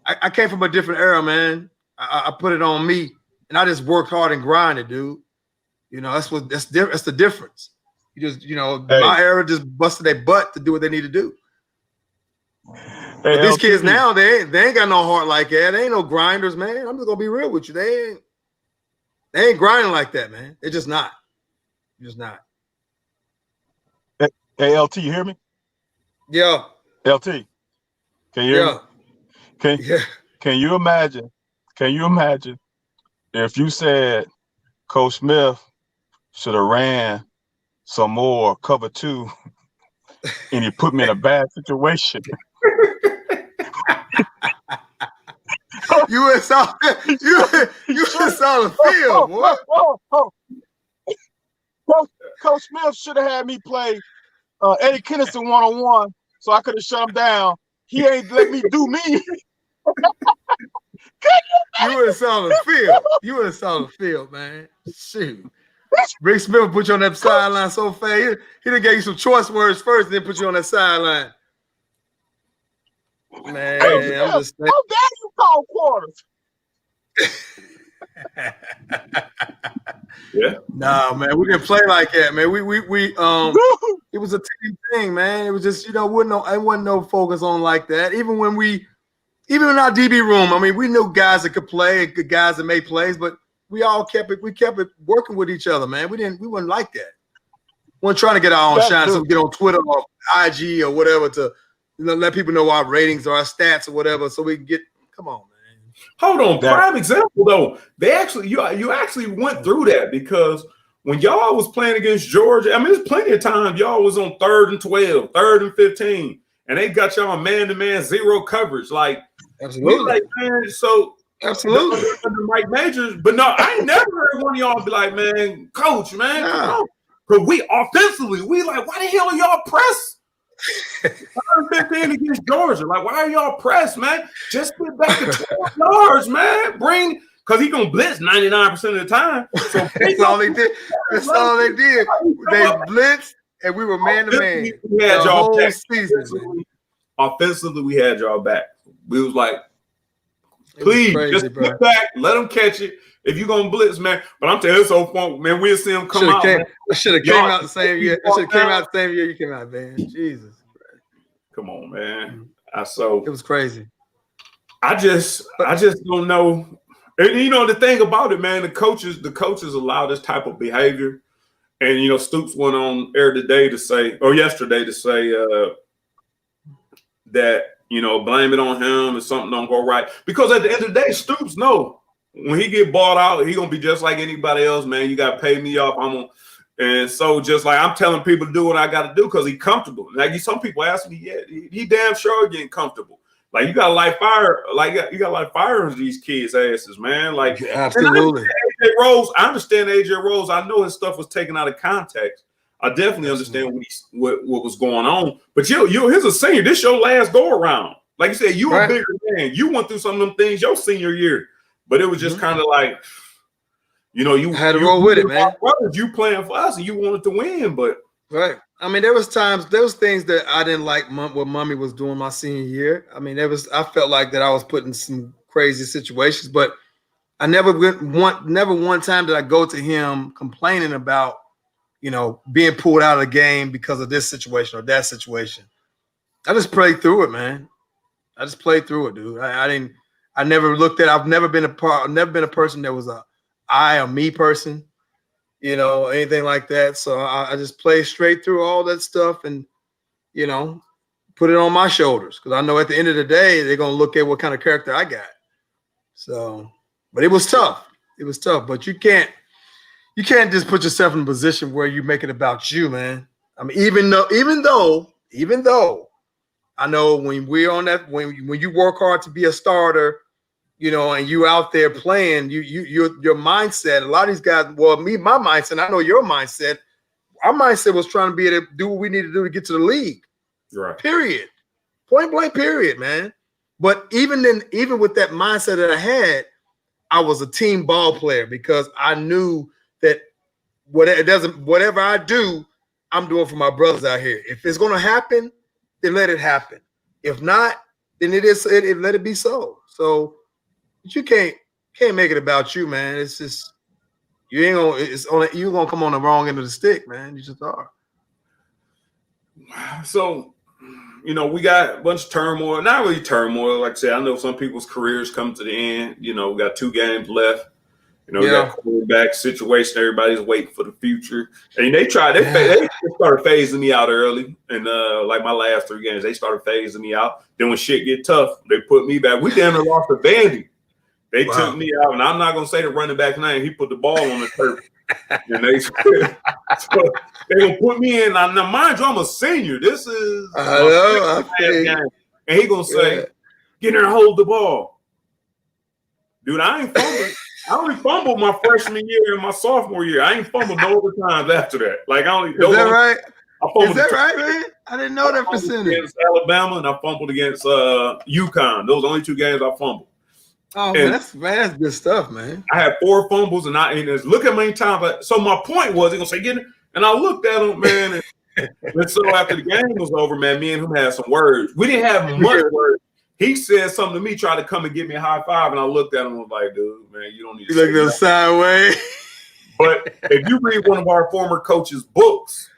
I came from a different era, man. I put it on me, and I just worked hard and grinded, dude. You know, that's the difference. You just, you know, my era just busted their butt to do what they need to do. But these kids now, they ain't got no heart like that. They ain't no grinders, man. I'm just gonna be real with you. They ain't grinding like that, man. They're just not. Just not. Hey, LT, you hear me? Yeah. LT, can you hear me? Can you imagine? Can you imagine if you said Coach Smith should have ran some more cover 2 and he put me in a bad situation? You saw the field, boy. Coach Smith should have had me play Eddie Kennison 1-on-1, so I could have shut him down. He ain't let me do me. You would have saw the field. You would have saw the field, man. Shoot. Rick Smith put you on that sideline so fast. He done gave you some choice words first, and then put you on that sideline. Man, I'm just saying. How dare you call quarters? Yeah. Nah, man, we didn't play like that, man. We it was a team thing, man. It was just, you know, it wasn't no focus on like that. Even in our DB room, I mean, we knew guys that could play, good guys that made plays, but we kept it working with each other, man. We weren't like that. We weren't trying to get our own shine, so we get on Twitter or IG or whatever to, you know, let people know our ratings or our stats or whatever, so we can get. Come on, man. Hold on, prime example though. You actually went through that, because when y'all was playing against Georgia, I mean, there's plenty of times y'all was on 3rd and 12, 3rd and 15, and they got y'all man-to-man zero coverage. Like, absolutely. Like, man, so Absolutely. The Mike Majors, but no, I ain't never heard one of y'all be like, man, coach, man, come on. Because we offensively, we like, why the hell are y'all pressed? 15 against Georgia. Like, why are y'all pressed, man? Just get back to 12 yards, man. Because he gonna blitz 99% of the time. So that's all they did. That's all they did. They blitzed, and we were man to man the whole season. Offensively, we had y'all back. We was like, please, just get back, let them catch it. If you're gonna blitz, man. But I'm telling you, it's so fun, man. We'll see him come out. It should have came out the same year. It should have came out the same year you came out, man. Jesus. Come on, man. It was crazy. I just don't know. And you know the thing about it, man, the coaches allow this type of behavior. And you know, Stoops went on air yesterday to say that, you know, blame it on him if something don't go right. Because at the end of the day, Stoops know when he get bought out, he gonna be just like anybody else, man. You gotta pay me off. And so just like I'm telling people to do what I gotta do because he's comfortable. Like some people ask me, yeah, he damn sure getting comfortable. Like you gotta light fire, like you gotta light fire on these kids' asses, man. Like absolutely. I understand AJ Rose. I know his stuff was taken out of context. I definitely understand what was going on. But here's a senior. This your last go around. Like you said, you a bigger man. You went through some of them things your senior year. But it was just kind of like, you know, you had to roll with it, man. Brothers, you playing for us and you wanted to win, but I mean, there was things that I didn't like what Mommy was doing my senior year. I mean, I felt like that I was put in some crazy situations, but I never one time did I go to him complaining about, you know, being pulled out of the game because of this situation or that situation. I just played through it, man. I just played through it, dude. I've never been a person that was a I or me person, you know, anything like that. So I just played straight through all that stuff and, you know, put it on my shoulders because I know at the end of the day they're gonna look at what kind of character I got. So, but it was tough. It was tough. But you can't just put yourself in a position where you make it about you, man. I mean, even though I know when we're on that, when you work hard to be a starter, you know, and you out there playing, your mindset, a lot of these guys, well, my mindset, I know your mindset, our mindset was trying to be able to do what we need to do to get to the league. Right. Period. Point blank, period, man. But even with that mindset that I had, I was a team ball player because I knew that whatever I do, I'm doing for my brothers out here. If it's gonna happen, then let it happen. If not, then let it be so. So you can't make it about you, man. It's just you're gonna come on the wrong end of the stick, man. You just are. So, you know, we got a bunch of turmoil. Not really turmoil, like I said. I know some people's careers come to the end. You know, we got 2 games left. You know, we got quarterback situation. Everybody's waiting for the future. And they started phasing me out early. And like my last 3 games, they started phasing me out. Then when shit get tough, they put me back. We damn near lost to Vandy. They took me out, and I'm not gonna say the running back name. He put the ball on the turf, and they gonna put me in. Now, mind you, I'm a senior. This is game. And he gonna say, "Get there and hold the ball." Dude, I ain't fumbled. I only fumbled my freshman year and my sophomore year. I ain't fumbled no other times after that. Like Is that right? Is that right, man? I didn't know that percentage. Against Alabama, and I fumbled against UConn. Those are the only 2 games I fumbled. Oh, man, that's good stuff, man. I had 4 fumbles, and look at many times. So my point was, he gonna say, "Get it," and I looked at him, man. And so after the game was over, man, me and him had some words. We didn't have much words. He said something to me, tried to come and give me a high five, and I looked at him and was like, "Dude, man, you don't need to." You looked at him sideways. But if you read one of our former coaches' books,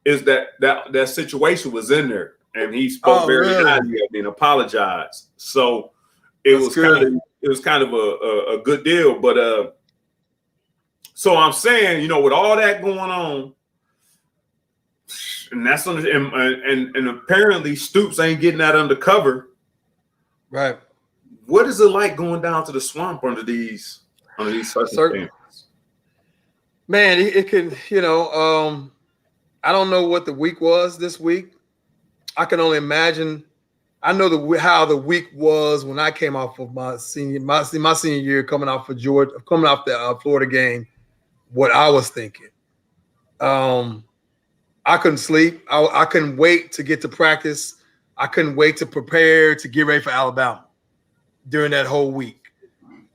is that situation was in there, and he spoke very highly of me and apologized. So it was kind of a good deal. But so I'm saying, you know, with all that going on, and that's and apparently Stoops ain't getting that undercover. Right. What is it like going down to the swamp under these circumstances? Man, it could, you know, I don't know what the week was this week. I can only imagine I know how the week was when I came off of my senior year, coming off the Florida game. What I was thinking, I couldn't sleep. I couldn't wait to get to practice. I couldn't wait to prepare to get ready for Alabama during that whole week.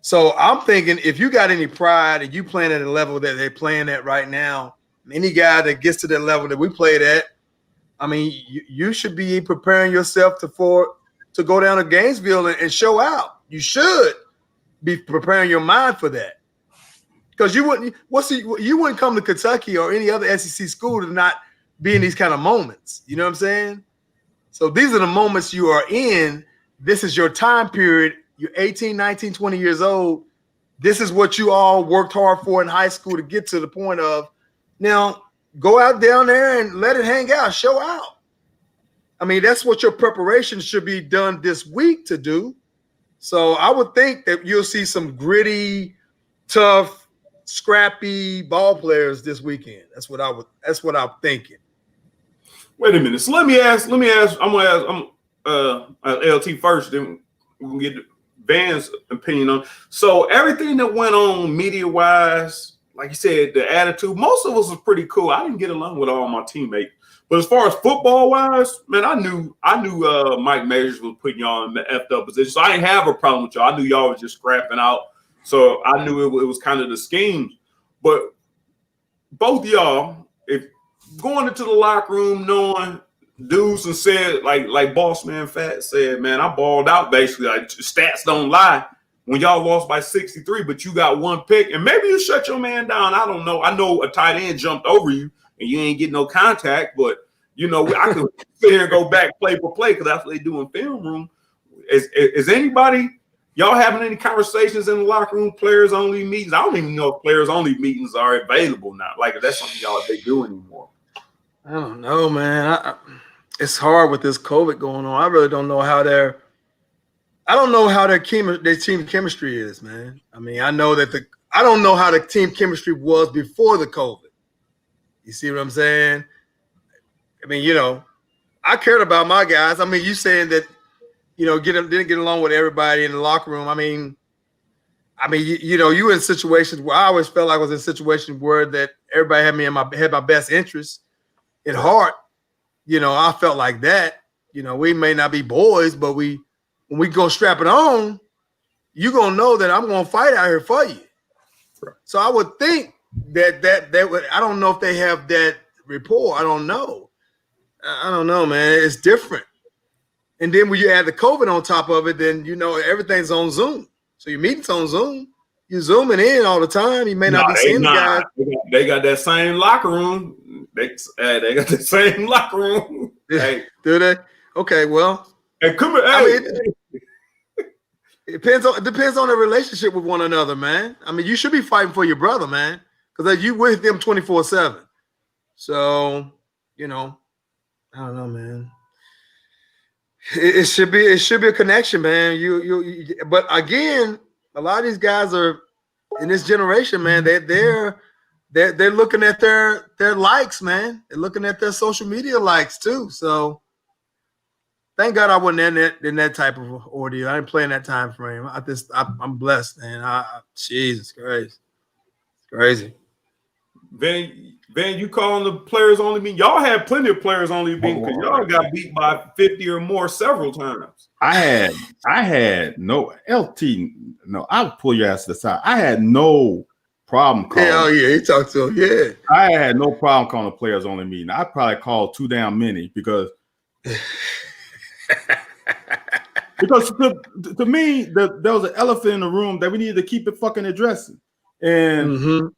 So I'm thinking, if you got any pride and you playing at a level that they're playing at right now, any guy that gets to that level that we played at, I mean, you should be preparing yourself to go down to Gainesville and show out. You should be preparing your mind for that, because you wouldn't come to Kentucky or any other SEC school to not be in these kind of moments. You know what I'm saying? So these are the moments you are in. This is your time period. You're 18, 19, 20 years old. This is what you all worked hard for in high school to get to the point of. Now, go out down there and let it hang out, show out. I mean, that's what your preparation should be done this week to do. So I would think that you'll see some gritty, tough, scrappy ball players this weekend. That's what I'm thinking. Wait a minute. So let me ask. I'm gonna ask LT first, then we can get Van's opinion on. So everything that went on media-wise, like you said, the attitude, most of us was pretty cool. I didn't get along with all my teammates. But as far as football-wise, man, I knew Mike Majors was putting y'all in the effed up position. So I didn't have a problem with y'all. I knew y'all was just scrapping out. So I knew it was kind of the schemes. But both of y'all, if going into the locker room knowing dudes and said, like Boss Man Fat said, man, I balled out basically. Like, stats don't lie. When y'all lost by 63, but you got one pick, and maybe you shut your man down. I don't know. I know a tight end jumped over you, and you ain't getting no contact, but, you know, I could sit here and go back play for play because that's what they do in film room. Is anybody, y'all having any conversations in the locker room, players-only meetings? I don't even know if players-only meetings are available now. Like, if that's something y'all they do anymore. I don't know, man. It's hard with this COVID going on. I really don't know how their team chemistry is, man. I mean, I don't know how the team chemistry was before the COVID. You see what I'm saying? I mean, you know, I cared about my guys. I mean, you saying that, you know, didn't get along with everybody in the locker room. I mean, you know, you in situations where I always felt like I was in situations where that everybody had my best interests at heart. You know, I felt like that. You know, we may not be boys, but when we go strap it on, you're going to know that I'm going to fight out here for you. Right. So I would think that would, I don't know if they have that rapport. I don't know, man. It's different. And then when you add the COVID on top of it, then, you know, everything's on Zoom. So your meeting's on Zoom. You're zooming in all the time. You may not be seeing the guys. They got that same locker room. They got the same locker room. Hey. Do they? Okay, well. Hey, come here. I mean, it depends on the relationship with one another, man. I mean, you should be fighting for your brother, man, because you with them 24/7. So, you know, I don't know, man. It should be a connection, man. But again, a lot of these guys are in this generation, man. They're looking at their likes, man. They're looking at their social media likes too. So thank God I wasn't in that type of ordeal. I didn't play in that time frame. I'm blessed, man. Jesus Christ, it's crazy. Van, you calling the players only meeting? Y'all had plenty of players only meeting because y'all got beat by 50 or more several times. I had no LT. No, I'll pull your ass to the side. I had no problem calling. Hell yeah, he talked to him. Yeah, I had no problem calling the players only meeting. I probably called too damn many because to me there was an elephant in the room that we needed to keep it fucking addressing. And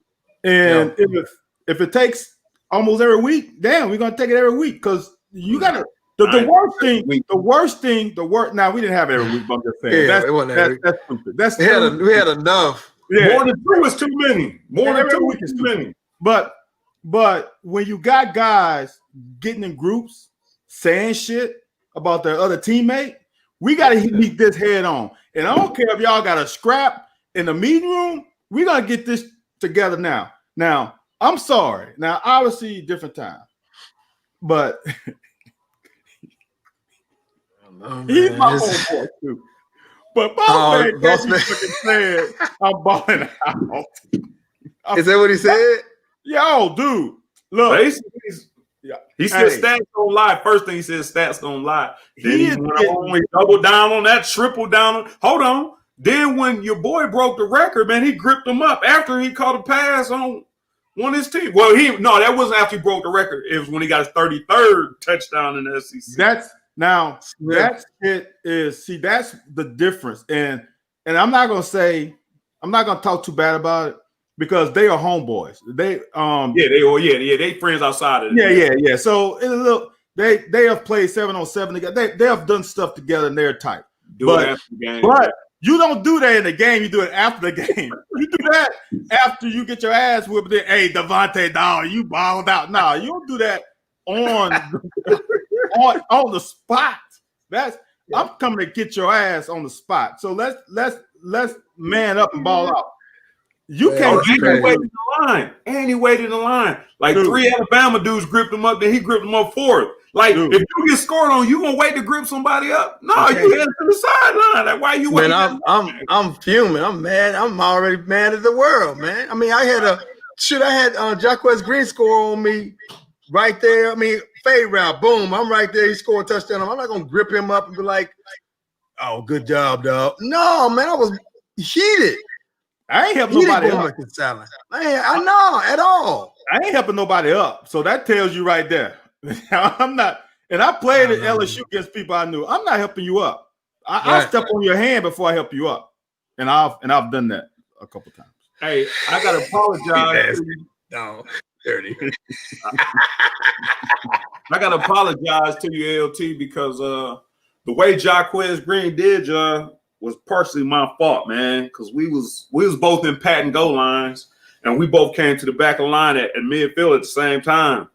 if it takes almost every week, damn, we're gonna take it every week because you gotta. The worst thing. Now we didn't have it every week, but I'm just saying that's stupid. We had enough. Yeah. More than two is too many. More than 2 weeks is too many. But when you got guys getting in groups saying shit about their other teammate, we gotta meet this head on. And I don't care if y'all got a scrap in the meeting room. We're gonna get this together now. Now, I'm sorry. Now, obviously, different time. But know, He's man. my homeboy too. But Boss Man fucking said, I'm balling out. Is that what he said? Yo, dude. Look. Basically, he said stats don't lie. First thing he said, stats don't lie. Then he went on, he doubled down on that, tripled down on. Hold on. Then when your boy broke the record, man, he gripped him up after he caught a pass on one of his team. Well, that wasn't after he broke the record. It was when he got his 33rd touchdown in the SEC. That's the difference. And I'm not gonna talk too bad about it because they are homeboys. They they friends outside of it. Yeah. So it's a little they have played 7-on-7 together. They have done stuff together and they're tight. But you don't do that in the game. You do it after the game. You do that after you get your ass whipped. Then, hey, Devontae, dog, you balled out. No, you don't do that on the spot. I'm coming to get your ass on the spot. So let's man up and ball out. You can't he waited in the line. And he waited in the line. Like 3 Alabama dudes gripped him up, then he gripped him up 4th. Like, if you get scored on, you gonna wait to grip somebody up? No, you head to the sideline. Like, why you waiting? Man, I'm fuming. I'm mad. I'm already mad at the world, man. I mean, I had Jacquez Green score on me right there. I mean, fade route, boom, I'm right there. He scored a touchdown. I'm not gonna grip him up and be like, "Oh, good job, dog." No, man, I was heated. I ain't helping nobody up. I know at all. I ain't helping nobody up. So that tells you right there. I'm not, and I played at LSU against people I knew. I'm not helping you up. I step on your hand before I help you up, and I've done that a couple times. Hey, I gotta apologize. No, dirty. I gotta apologize to you, LT, because the way Jacquez Green did was partially my fault, man. Because we was both in pat and go lines, and we both came to the back of the line at midfield at the same time.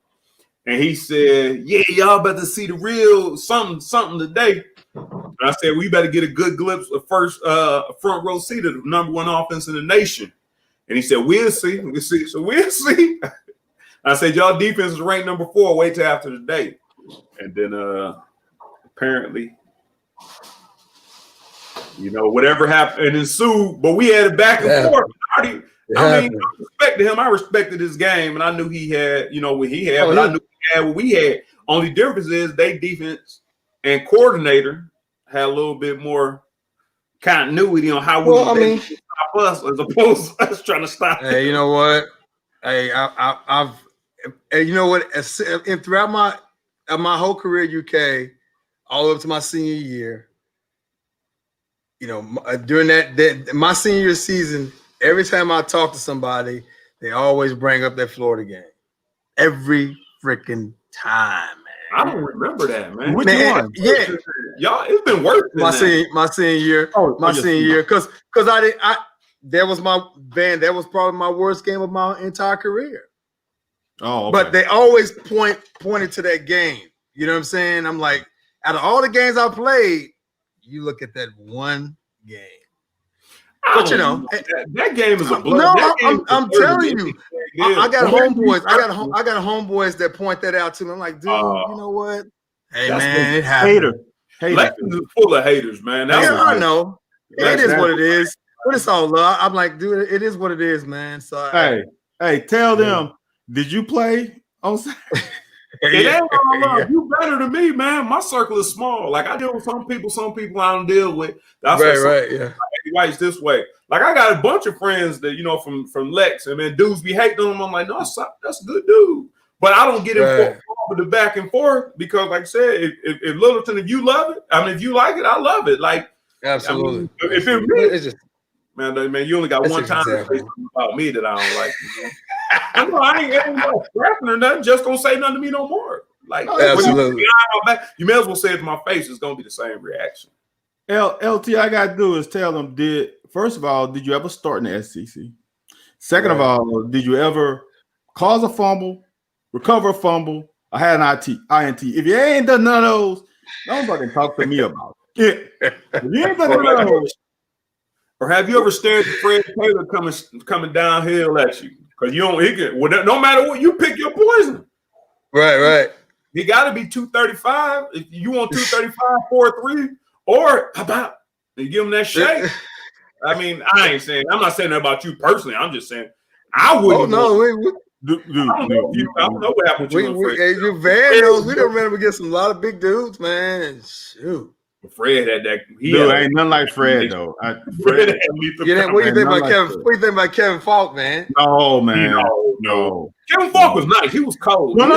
And he said, "Yeah, y'all better see the real something today." And I said, "We better get a good glimpse of first front row seat of the #1 offense in the nation." And he said, "We'll see. So we'll see." I said, "Y'all defense is ranked #4. Wait till after the day." And then apparently, whatever happened and ensued, but we had it back and forth. I respected him. I respected his game, and I knew he had, what he had, but I knew he had what we had. Only difference is they defense and coordinator had a little bit more continuity on how we stop us as opposed to us trying to stop. Hey, you know what? Hey, you know what? And throughout my whole career at UK, all up to my senior year, during that my senior season, every time I talk to somebody, they always bring up that Florida game. Every freaking time, man. I don't remember that, man. Which one? Yeah, y'all, it's been worse. My senior year. Senior year, because that was probably my worst game of my entire career. Oh, okay. But they always pointed to that game. You know what I'm saying? I'm like, out of all the games I played, you look at that one game. But that game is a blood. No, I'm telling you, I got homeboys. I got homeboys that point that out to me. I'm like, dude, you know what? Hey, man, it happened. Lexington is full of haters, man. I know. It is what it is. But it's all love. I'm like, dude, it is what it is, man. So hey, tell them, did you play on Saturday? It ain't all love. You better than me, man. My circle is small. Like, I deal with some people I don't deal with. That's right. White's this way. Like, I got a bunch of friends that from Lex, and then dudes be hating on them. I'm like, no, that's a good dude. But I don't get involved with the back and forth because, like I said, if Littleton, if you love it, if you like it, I love it. Like, absolutely. If it me, it's just man, you only got one time to say something about me that I don't like. I ain't scrapping or nothing. Just gonna say nothing to me no more. Like, absolutely. You may as well say it to my face. It's gonna be the same reaction. LT, I gotta do is tell them. First of all, did you ever start in the SEC? Second of all, did you ever cause a fumble, recover a fumble, or had an INT? If you ain't done none of those, don't fucking talk to me about it. If you ain't done none of those. Or have you ever stared at Fred Taylor coming downhill at you? Because no matter what, you pick your poison. Right. he got to be 235. If you want 235, 4'3", or how about you give him that shake? I mean, I'm not saying that about you personally. I'm just saying I wouldn't. Oh no, I don't know what happened to you. You Van knows we done ran up against a lot of big dudes, man. Shoot. Fred had that. Ain't nothing like Fred though. Fred had what do you think about Kevin? What do you think about Kevin Falk, man? No, man. No. Kevin Falk was nice. He was cold. No.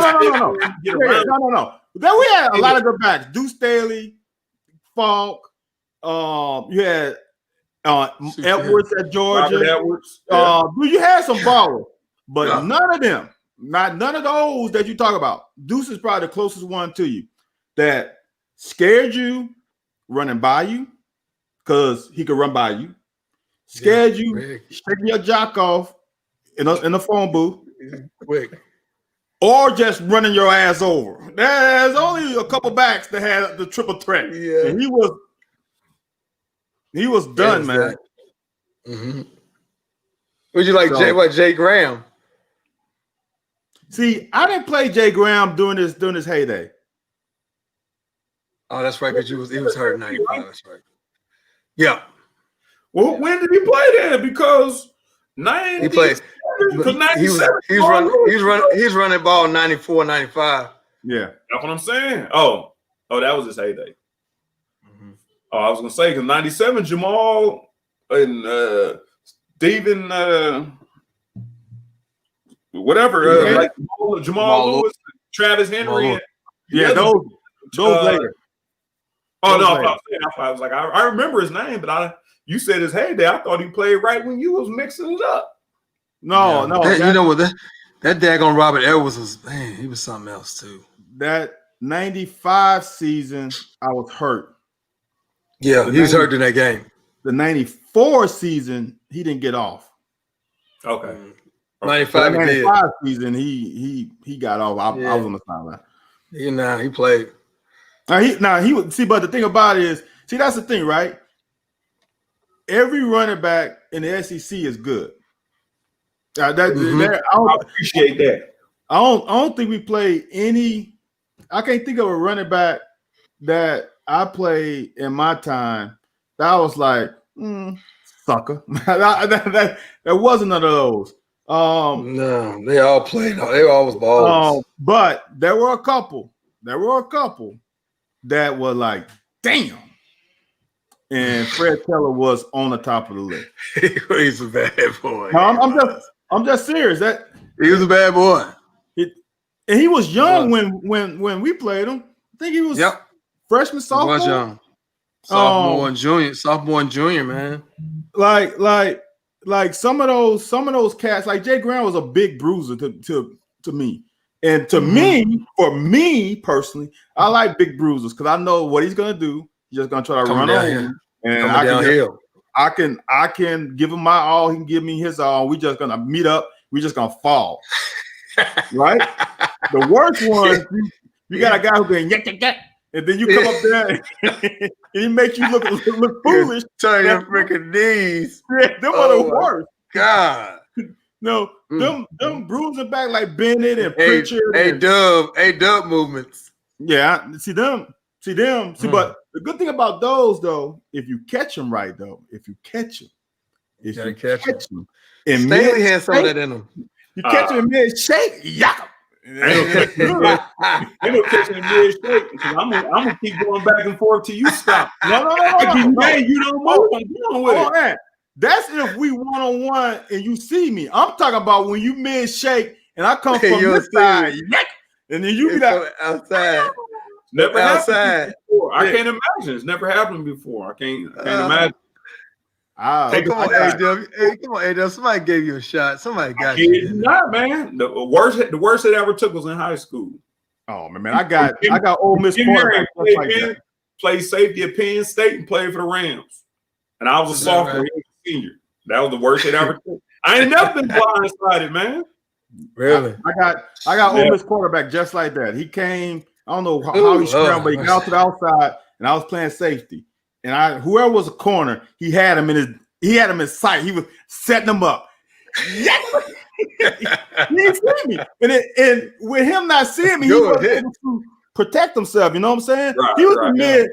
Then we had a lot of good backs. Deuce Staley, Falk. You had Edwards at Georgia. Edwards. You had some ballers, but none of them, none of those that you talk about. Deuce is probably the closest one to you that scared you running by you because he could run by you. Scared you, shaking your jock off in a phone booth. Quick. Or just running your ass over. There's only a couple backs that had the triple threat. Yeah. And he was done, man. Mm-hmm. Would you like Jay Graham? See, I didn't play Jay Graham during his heyday. Oh, that's right, because he was hurt in 95. That's right. Yeah. Well, when did he play then? Because 90. He played. He's running ball 94, 95. Yeah. That's what I'm saying. Oh, that was his heyday. Mm-hmm. Oh, I was gonna say because 97 Jamal and Steven whatever like Jamal Lewis, Travis Henry. Those later. Oh no, I was like, I remember his name, but you said his heyday. I thought he played right when you was mixing it up. No. You know what? That daggone Robert Edwards was, man, he was something else too. That 95 season, I was hurt. Yeah, he was hurt in that game. The 94 season, he didn't get off. Okay. 95 season, he got off. I was on the sideline. He played. He would see, but the thing about it is, that's the thing, right? Every running back in the SEC is good. I appreciate that. I don't think we played any. I can't think of a running back that I played in my time that I was like, sucker. that wasn't none of those. No, they all played. They were always balls. But there were a couple that were like, damn. And Fred Teller was on the top of the list. He's a bad boy. No, I'm just serious. That he was a bad boy. And he was young when we played him. I think he was freshman, sophomore. He was young. Sophomore and junior, man. Like some of those cats, like Jay Graham was a big bruiser to me. And to me, for me personally, I like big bruisers because I know what he's gonna do. He's just gonna try to run on, and I can give him my all. He can give me his all. We just gonna meet up. We just gonna fall, right? The worst one, you got a guy who can yak, and then you come up there and he make you look foolish. Turn your freaking knees. Yeah, them are the worst. God. No, them bruising back like Bennett and Pritchard. Dub movements. Yeah, see them. But the good thing about those, though, if you catch them right, though, if you catch them, and Staley had some of that in them. You catch them in mid-shake, yak. Ain't no catching in mid-shake because I'm gonna keep going back and forth till you stop. No. You don't move. I'm dealing with it. That's if we one-on-one and you see me. I'm talking about when you mid-shake and I come from this side, and then you be like outside. Never happened before. I can't imagine. It's never happened before. I can't imagine. Come on, A-Dub. Somebody gave you a shot. Somebody got you. Not, man. The worst it ever took was in high school. Oh man, I got Ole Miss played safety at Penn State and played for the Rams. And I was a sophomore, he was a senior. That was the worst it ever took. I ain't never been blindsided, man. Really? I got Ole Miss quarterback just like that. He came. I don't know how he scrambled, but he got out to the outside, and I was playing safety. And whoever was a corner, he had him in sight. He was setting him up. He ain't see me. And with him not seeing me, he wasn't able to protect himself. You know what I'm saying? Right, he was right, in mid,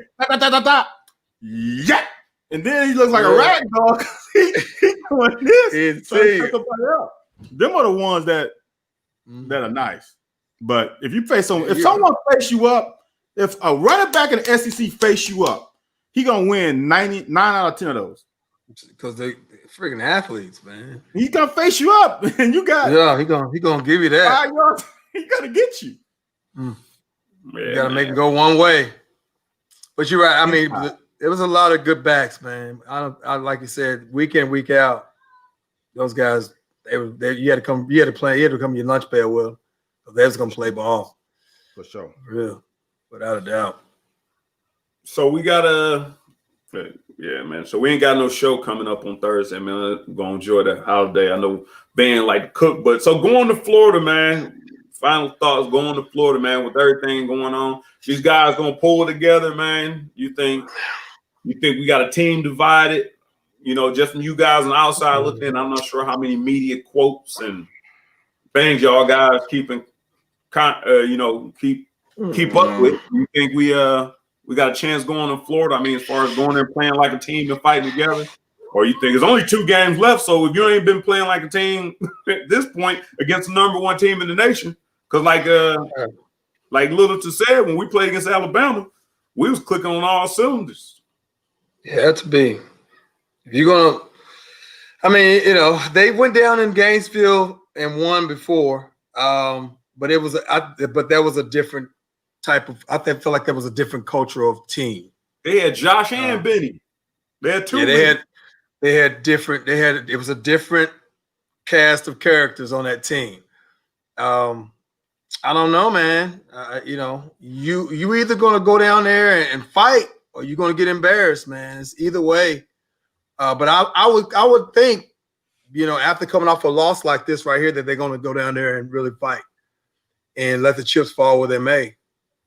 yeah. And then he looks like a rag dog. he doing this. Them are the ones that are nice. But if you face someone, if someone face you up, if a running back in the SEC face you up, he gonna win 9 out of 10 of those. Because they freaking athletes, man. He's gonna face you up, and you got he gonna give you that. He gotta get you. You gotta make him go one way. But you're right. I mean, there was a lot of good backs, man. I like you said, week in, week out. Those guys, you had to play. You had to come your lunch pail with them. They was gonna play ball for sure. Yeah, without a doubt. So we got man. So we ain't got no show coming up on Thursday, man. We're gonna enjoy the holiday. I know Ben like cook, but so going to Florida, man. Final thoughts going to Florida, man, with everything going on. These guys gonna pull together, man. You think we got a team divided? You know, just from you guys on the outside looking in, I'm not sure how many media quotes and things y'all guys keep up with. You think we got a chance going to Florida? I mean, as far as going there playing like a team and fighting together, or you think there's only 2 games left? So if you ain't been playing like a team at this point against the number 1 team in the nation, because like Littleton said, when we played against Alabama, we was clicking on all cylinders. Yeah, that's big. If you're gonna, I mean, you know, they went down in Gainesville and won before, but there was a different type of. I feel like there was a different culture of team. They had Josh and Benny. They had 2. Yeah, they had different. It was a different cast of characters on that team. I don't know, man. You know, you either gonna go down there and fight, or you're gonna get embarrassed, man. It's either way. But I would think, you know, after coming off a loss like this right here, that they're gonna go down there and really fight and let the chips fall where they may.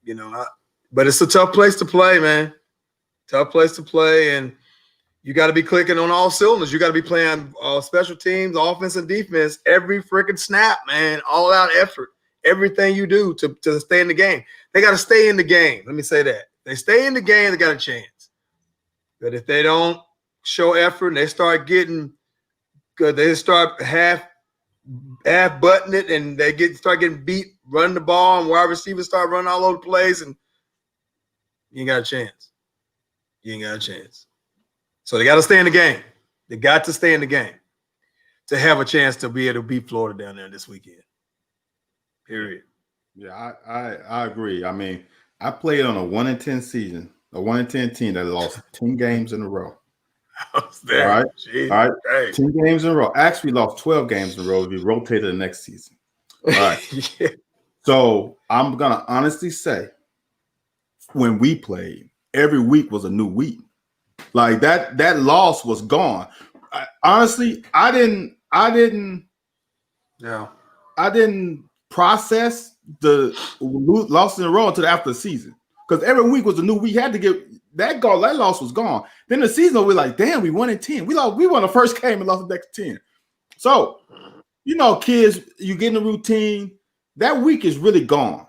You know, but it's a tough place to play, man. Tough place to play, and you got to be clicking on all cylinders. You got to be playing special teams, offense and defense every freaking snap, man. All out effort. Everything you do to stay in the game. They got to stay in the game. Let me say that. They stay in the game, they got a chance. But if they don't show effort and they start getting good, they start half button it and they start getting beat, running the ball, and wide receivers start running all over the place, and you ain't got a chance. You ain't got a chance. So they got to stay in the game. They got to stay in the game to have a chance to be able to beat Florida down there this weekend. Period. Yeah, I agree. I mean, I played on a 1-10 season, a 1-10 team that lost 10 games in a row. I was there. All right. Jeez. All right. 10 games in a row. Actually lost 12 games in a row if you rotated the next season. All right. Yeah. So I'm gonna honestly say, when we played, every week was a new week. Like that loss was gone. Honestly, I didn't process the loss in a row until after the season, because every week was a new. We had to get that goal. That loss was gone. Then the season, we're like, damn, we won in 10. We won the first game and lost the next 10. So, you know, kids, you get in the routine. That week is really gone.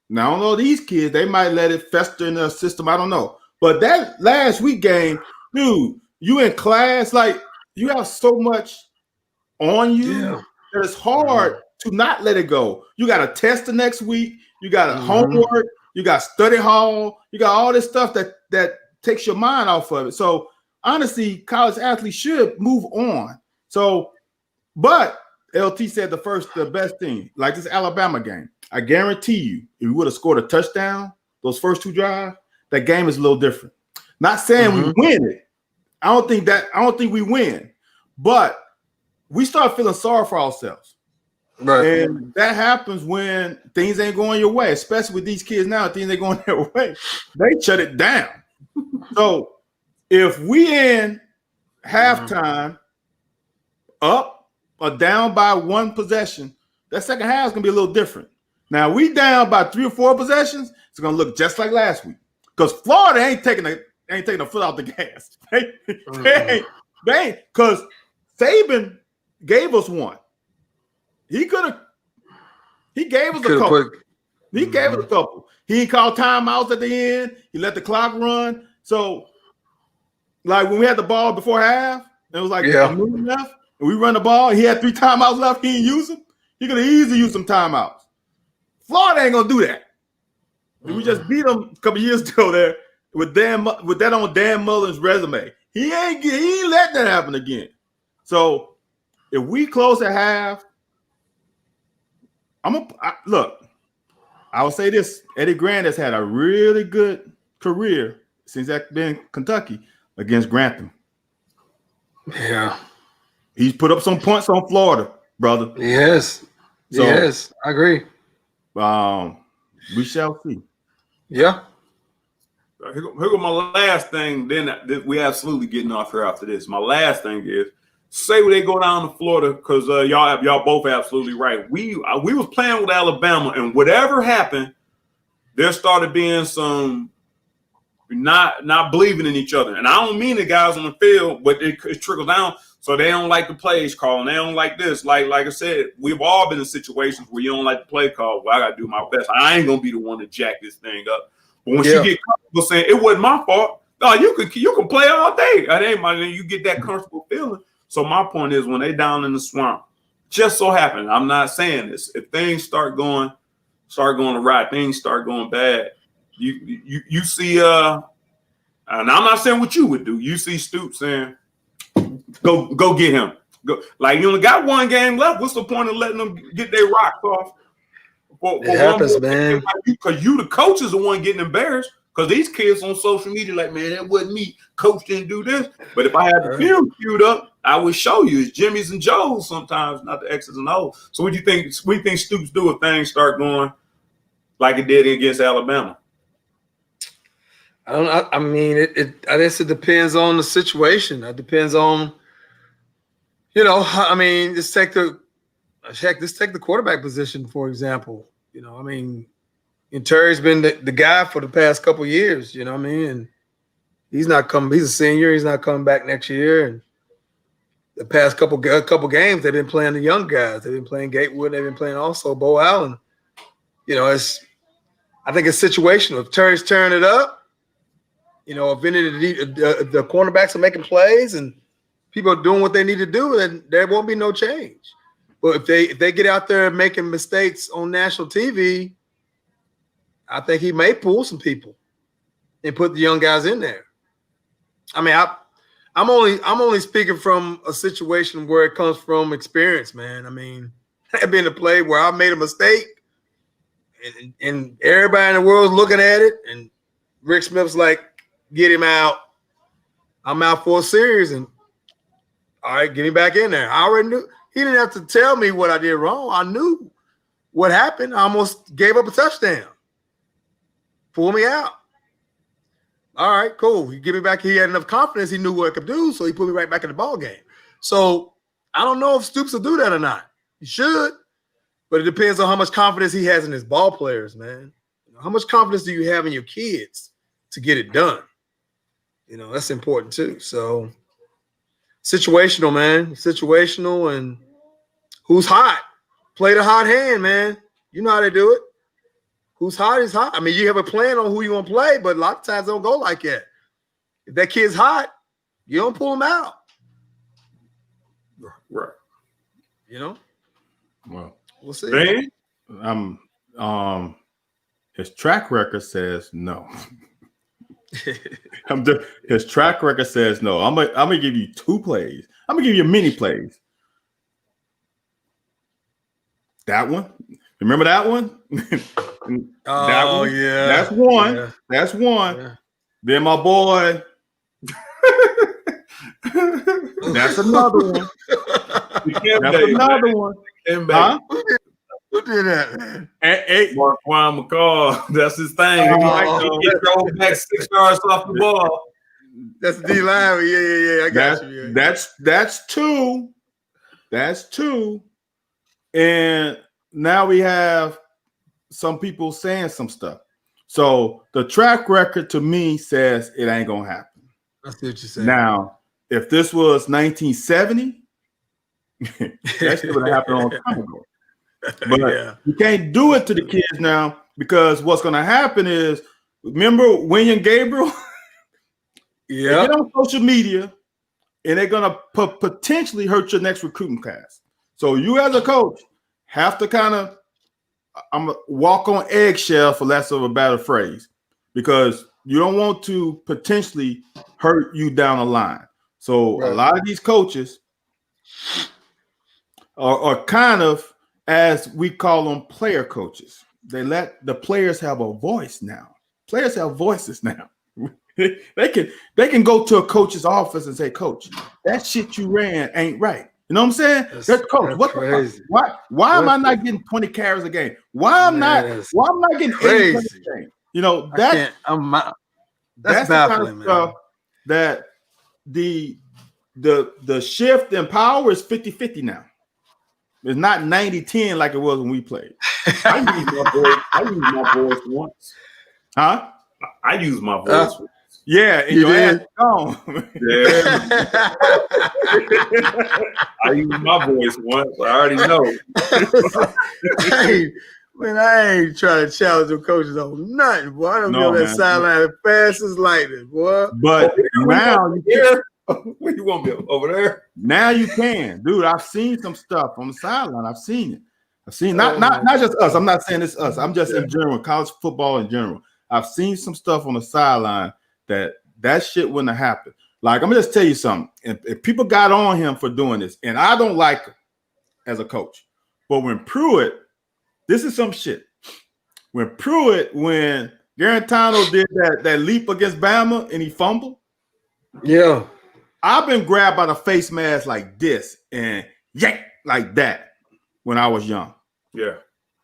Now, I don't know these kids. They might let it fester in their system. I don't know. But that last week game, dude, you in class, like you have so much on you that it's hard to not let it go. You got a test the next week. You got a homework. You got study hall. You got all this stuff that takes your mind off of it. So honestly, college athletes should move on. So, but LT said the best thing, like this Alabama game, I guarantee you, if we would have scored a touchdown, those first 2 drives, that game is a little different. Not saying we win it. I don't think we win, but we start feeling sorry for ourselves. Right. And that happens when things ain't going your way, especially with these kids now, things ain't going their way. They shut it down. So if we in halftime up or down by 1 possession, that second half is gonna be a little different. Now we down by 3 or 4 possessions, it's gonna look just like last week. Because Florida ain't taking a foot out the gas. They ain't, because Saban gave us one. He could have. He gave us a couple. He gave us a couple. He didn't call timeouts at the end. He let the clock run. So, like when we had the ball before half, it was like a minute left, and we run the ball. He had 3 timeouts left. He didn't use them. He could have easily used some timeouts. Florida ain't gonna do that. We just beat them a couple years ago there with that on Dan Mullen's resume. He ain't letting that happen again. So if we close at half, look. I will say this: Eddie Grant has had a really good career since that been in Kentucky against Grantham. Yeah, he's put up some points on Florida, brother. Yes, so, yes, I agree. We shall see. Yeah. Here go my last thing. Then we absolutely getting off here after this. My last thing is, say when they go down to Florida, because y'all both absolutely right. We was playing with Alabama, and whatever happened, there started being some not believing in each other. And I don't mean the guys on the field, but it trickled down. So they don't like the plays call, and they don't like this. Like I said, we've all been in situations where you don't like the play call. Well, I got to do my best. I ain't gonna be the one to jack this thing up. But when she get comfortable saying it wasn't my fault, no, you can play all day. It ain't my. You get that comfortable feeling. So my point is, when they down in the swamp, just so happen, I'm not saying this. If things start going awry, things start going bad. You see, and I'm not saying what you would do. You see Stoops saying, Go get him. Go, like you only got one game left. What's the point of letting them get their rocks off? It happens, man. Because you, the coach, is the one getting embarrassed. Because these kids on social media, like, man, that wasn't me. Coach didn't do this. But if I had the film queued up, I would show you. It's Jimmy's and Joe's sometimes, not the X's and O's. So what do you think? What do you think Stoops do if things start going like it did against Alabama? I mean, I guess it depends on the situation. It depends on, I mean, let's take the quarterback position, for example. I mean, and Terry's been the guy for the past couple of years, you know what I mean? And he's not coming, he's a senior, he's not coming back next year. And the past couple games, they've been playing the young guys. They've been playing Gatewood, they've been playing also Bo Allen. I think it's situational. If Terry's turning it up, if any of the cornerbacks are making plays and people are doing what they need to do, then there won't be no change. But if they get out there making mistakes on national TV, I think he may pull some people and put the young guys in there. I mean, I'm only speaking from a situation where it comes from experience, man. I mean, I've been in a play where I made a mistake and everybody in the world's looking at it, and Rick Smith's like, get him out. I'm out for a series, and all right, get him back in there. I already knew. He didn't have to tell me what I did wrong. I knew what happened. I almost gave up a touchdown. Pull me out. All right, cool. He give me back. He had enough confidence. He knew what I could do, so he put me right back in the ball game. So I don't know if Stoops will do that or not. He should, but it depends on how much confidence he has in his ball players, man. How much confidence do you have in your kids to get it done? That's important too. So situational, man. Situational, and who's hot? Play the hot hand, man. You know how to do it. Who's hot is hot. I mean, you have a plan on who you want to play, but a lot of times they don't go like that. If that kid's hot, you don't pull him out. Right. Well, we'll see. His track record says no. His track record says no. I'm gonna give you 2 plays. I'm gonna give you mini plays. That one. Remember that one? That one? Yeah. That's one. Yeah. That's one. Yeah. Then my boy. That's another one. That's another one. Huh? Who did that, man? Marquand McCall. That's his thing. He throw back 6 yards off the ball. That's D line. Yeah. I got you. Yeah. That's 2. That's 2. And now we have some people saying some stuff. So the track record to me says it ain't gonna happen. I see what you're saying. Now, if this was 1970, that should have happened a long time ago. But you can't do it to the kids now because what's going to happen is, remember William Gabriel? They get on social media and they're going to potentially hurt your next recruiting class. So you as a coach have to kind of walk on eggshell, for less of a better phrase, because you don't want to potentially hurt you down the line. So a lot of these coaches are kind of, as we call them, player coaches. They let the players have a voice now. Players have voices now. They can go to a coach's office and say, "Coach, that shit you ran ain't right." You know what I'm saying? That's coach. What crazy. Why am I not getting 20 carries a game? Why am I not getting 80 carries a game? You know, that's baffling, the kind of stuff that the shift in power is 50-50 now. It's not 90-10 like it was when we played. I used my voice once. Huh? I used my voice once. Yeah, and your ass is gone. Yeah. I used my voice once. I already know. Hey, man, I ain't trying to challenge the coaches on nothing, boy. I don't get on that sideline fast as lightning, boy. But now you can. Where you want me over there? Now you can, dude. I've seen some stuff on the sideline. I've seen it. I've seen not just us. I'm not saying it's us. I'm just in general, college football in general. I've seen some stuff on the sideline that shit wouldn't have happened. Like, I'm gonna just tell you something. If people got on him for doing this, and I don't like him as a coach, but when Pruitt, this is some shit. When Garantano did that leap against Bama and he fumbled, I've been grabbed by the face mask like this and yank like that when I was young. Yeah.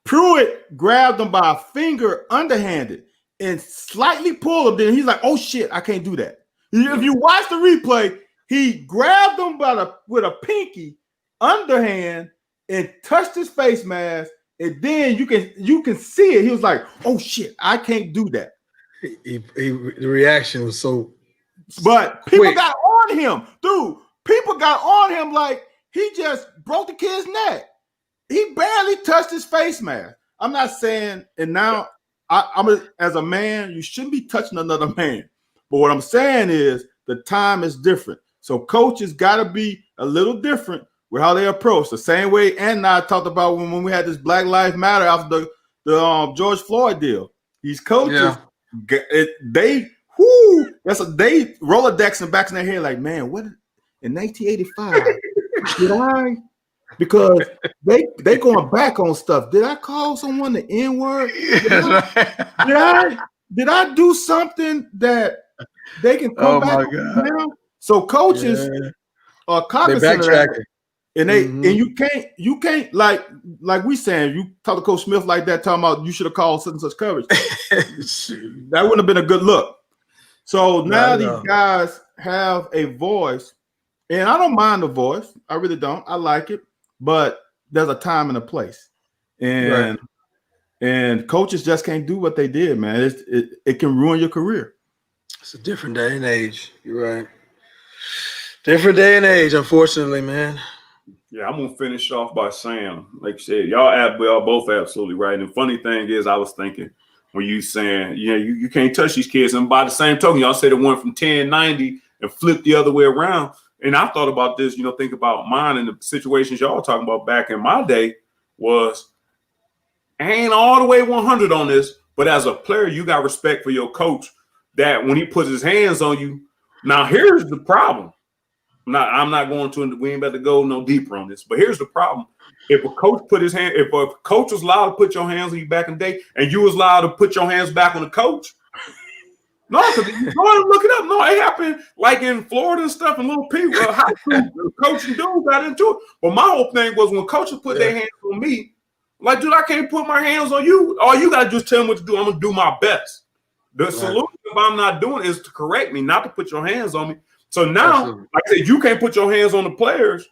Pruitt grabbed him by a finger underhanded and slightly pulled him. Then he's like, "Oh shit, I can't do that." If you watch the replay, he grabbed him with a pinky underhand and touched his face mask, and then you can see it. He was like, "Oh shit, I can't do that." The reaction was so. But people got on him, dude. People got on him like he just broke the kid's neck. He barely touched his face mask. I'm not saying, and now as a man, you shouldn't be touching another man. But what I'm saying is the time is different. So coaches got to be a little different with how they approach. The same way and I talked about when we had this Black Lives Matter after the George Floyd deal. These coaches, they Rolodexing back in their head like, man, what in 1985 did I? Because they going back on stuff. Did I call someone the N-word? Did I do something that they can come back now? So coaches are cognizant of that. And and you can't like we saying, you talk to Coach Smith like that, talking about you should have called such and such coverage. That wouldn't have been a good look. So now these guys have a voice, and I don't mind the voice. I really don't. I like it, but there's a time and a place, and coaches just can't do what they did, man. It can ruin your career. It's a different day and age. You're right. Different day and age, unfortunately, man. Yeah, I'm gonna finish off by saying, like you said, y'all both absolutely right. And the funny thing is, I was thinking when you saying, you can't touch these kids, and by the same token, y'all said it went from 10-90 and flipped the other way around. And I thought about this, think about mine and the situations y'all were talking about back in my day was, I ain't all the way 100 on this, but as a player, you got respect for your coach that when he puts his hands on you. Now, here's the problem. I'm not going to, we ain't about to go no deeper on this, but here's the problem. If a coach if a coach was allowed to put your hands on you back in the day and you was allowed to put your hands back on the coach, no, because look it up. No, it happened like in Florida and stuff, and little people, high school coach and dude got into it. But my whole thing was when coaches put their hands on me, like, dude, I can't put my hands on you. All you got to just tell me what to do. I'm going to do my best. The solution, if I'm not doing it, is to correct me, not to put your hands on me. So now, like I said, you can't put your hands on the players,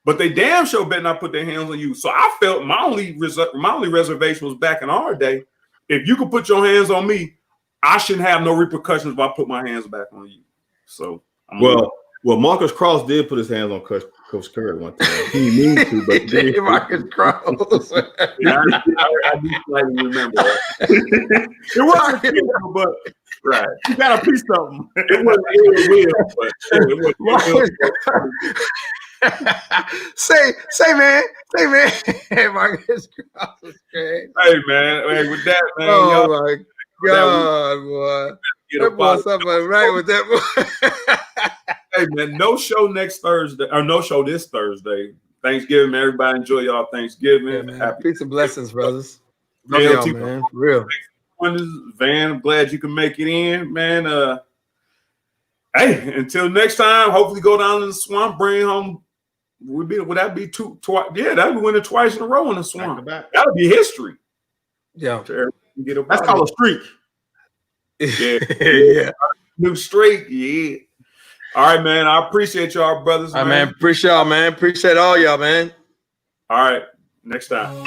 but they damn sure better not put their hands on you. So I felt my only reservation was back in our day. If you could put your hands on me, I shouldn't have no repercussions if I put my hands back on you. So, Marcus Cross did put his hands on Coach Coach Curry one time. He mean to, but J. Marcus Cross. Yeah, I do slightly remember that. It wasn't people, but Right. you got a piece of them. It wasn't Will, but it was say, man. Marcus Cross is great. Hey, man. Hey, with that, man. Oh y'all, my God, boy. get That up boy out of- something right with that boy. Hey, man, no show next Thursday, or no show this Thursday. Thanksgiving, man. Everybody enjoy y'all Thanksgiving. Yeah, man. Happy Peace and blessings, brothers. Love Yeah, y'all, T- man. For real. Van. I'm glad you can make it in, man. Hey, until next time, hopefully go down in the swamp, bring home. Would that be twice? Yeah, that'd be winning twice in a row in the swamp. That'll be history. Yeah. Get up That's out called a streak. Yeah. Yeah. New streak. Yeah. All right, man. I appreciate y'all, brothers. All right, man. Appreciate y'all, man. Appreciate all y'all, man. All right. Next time.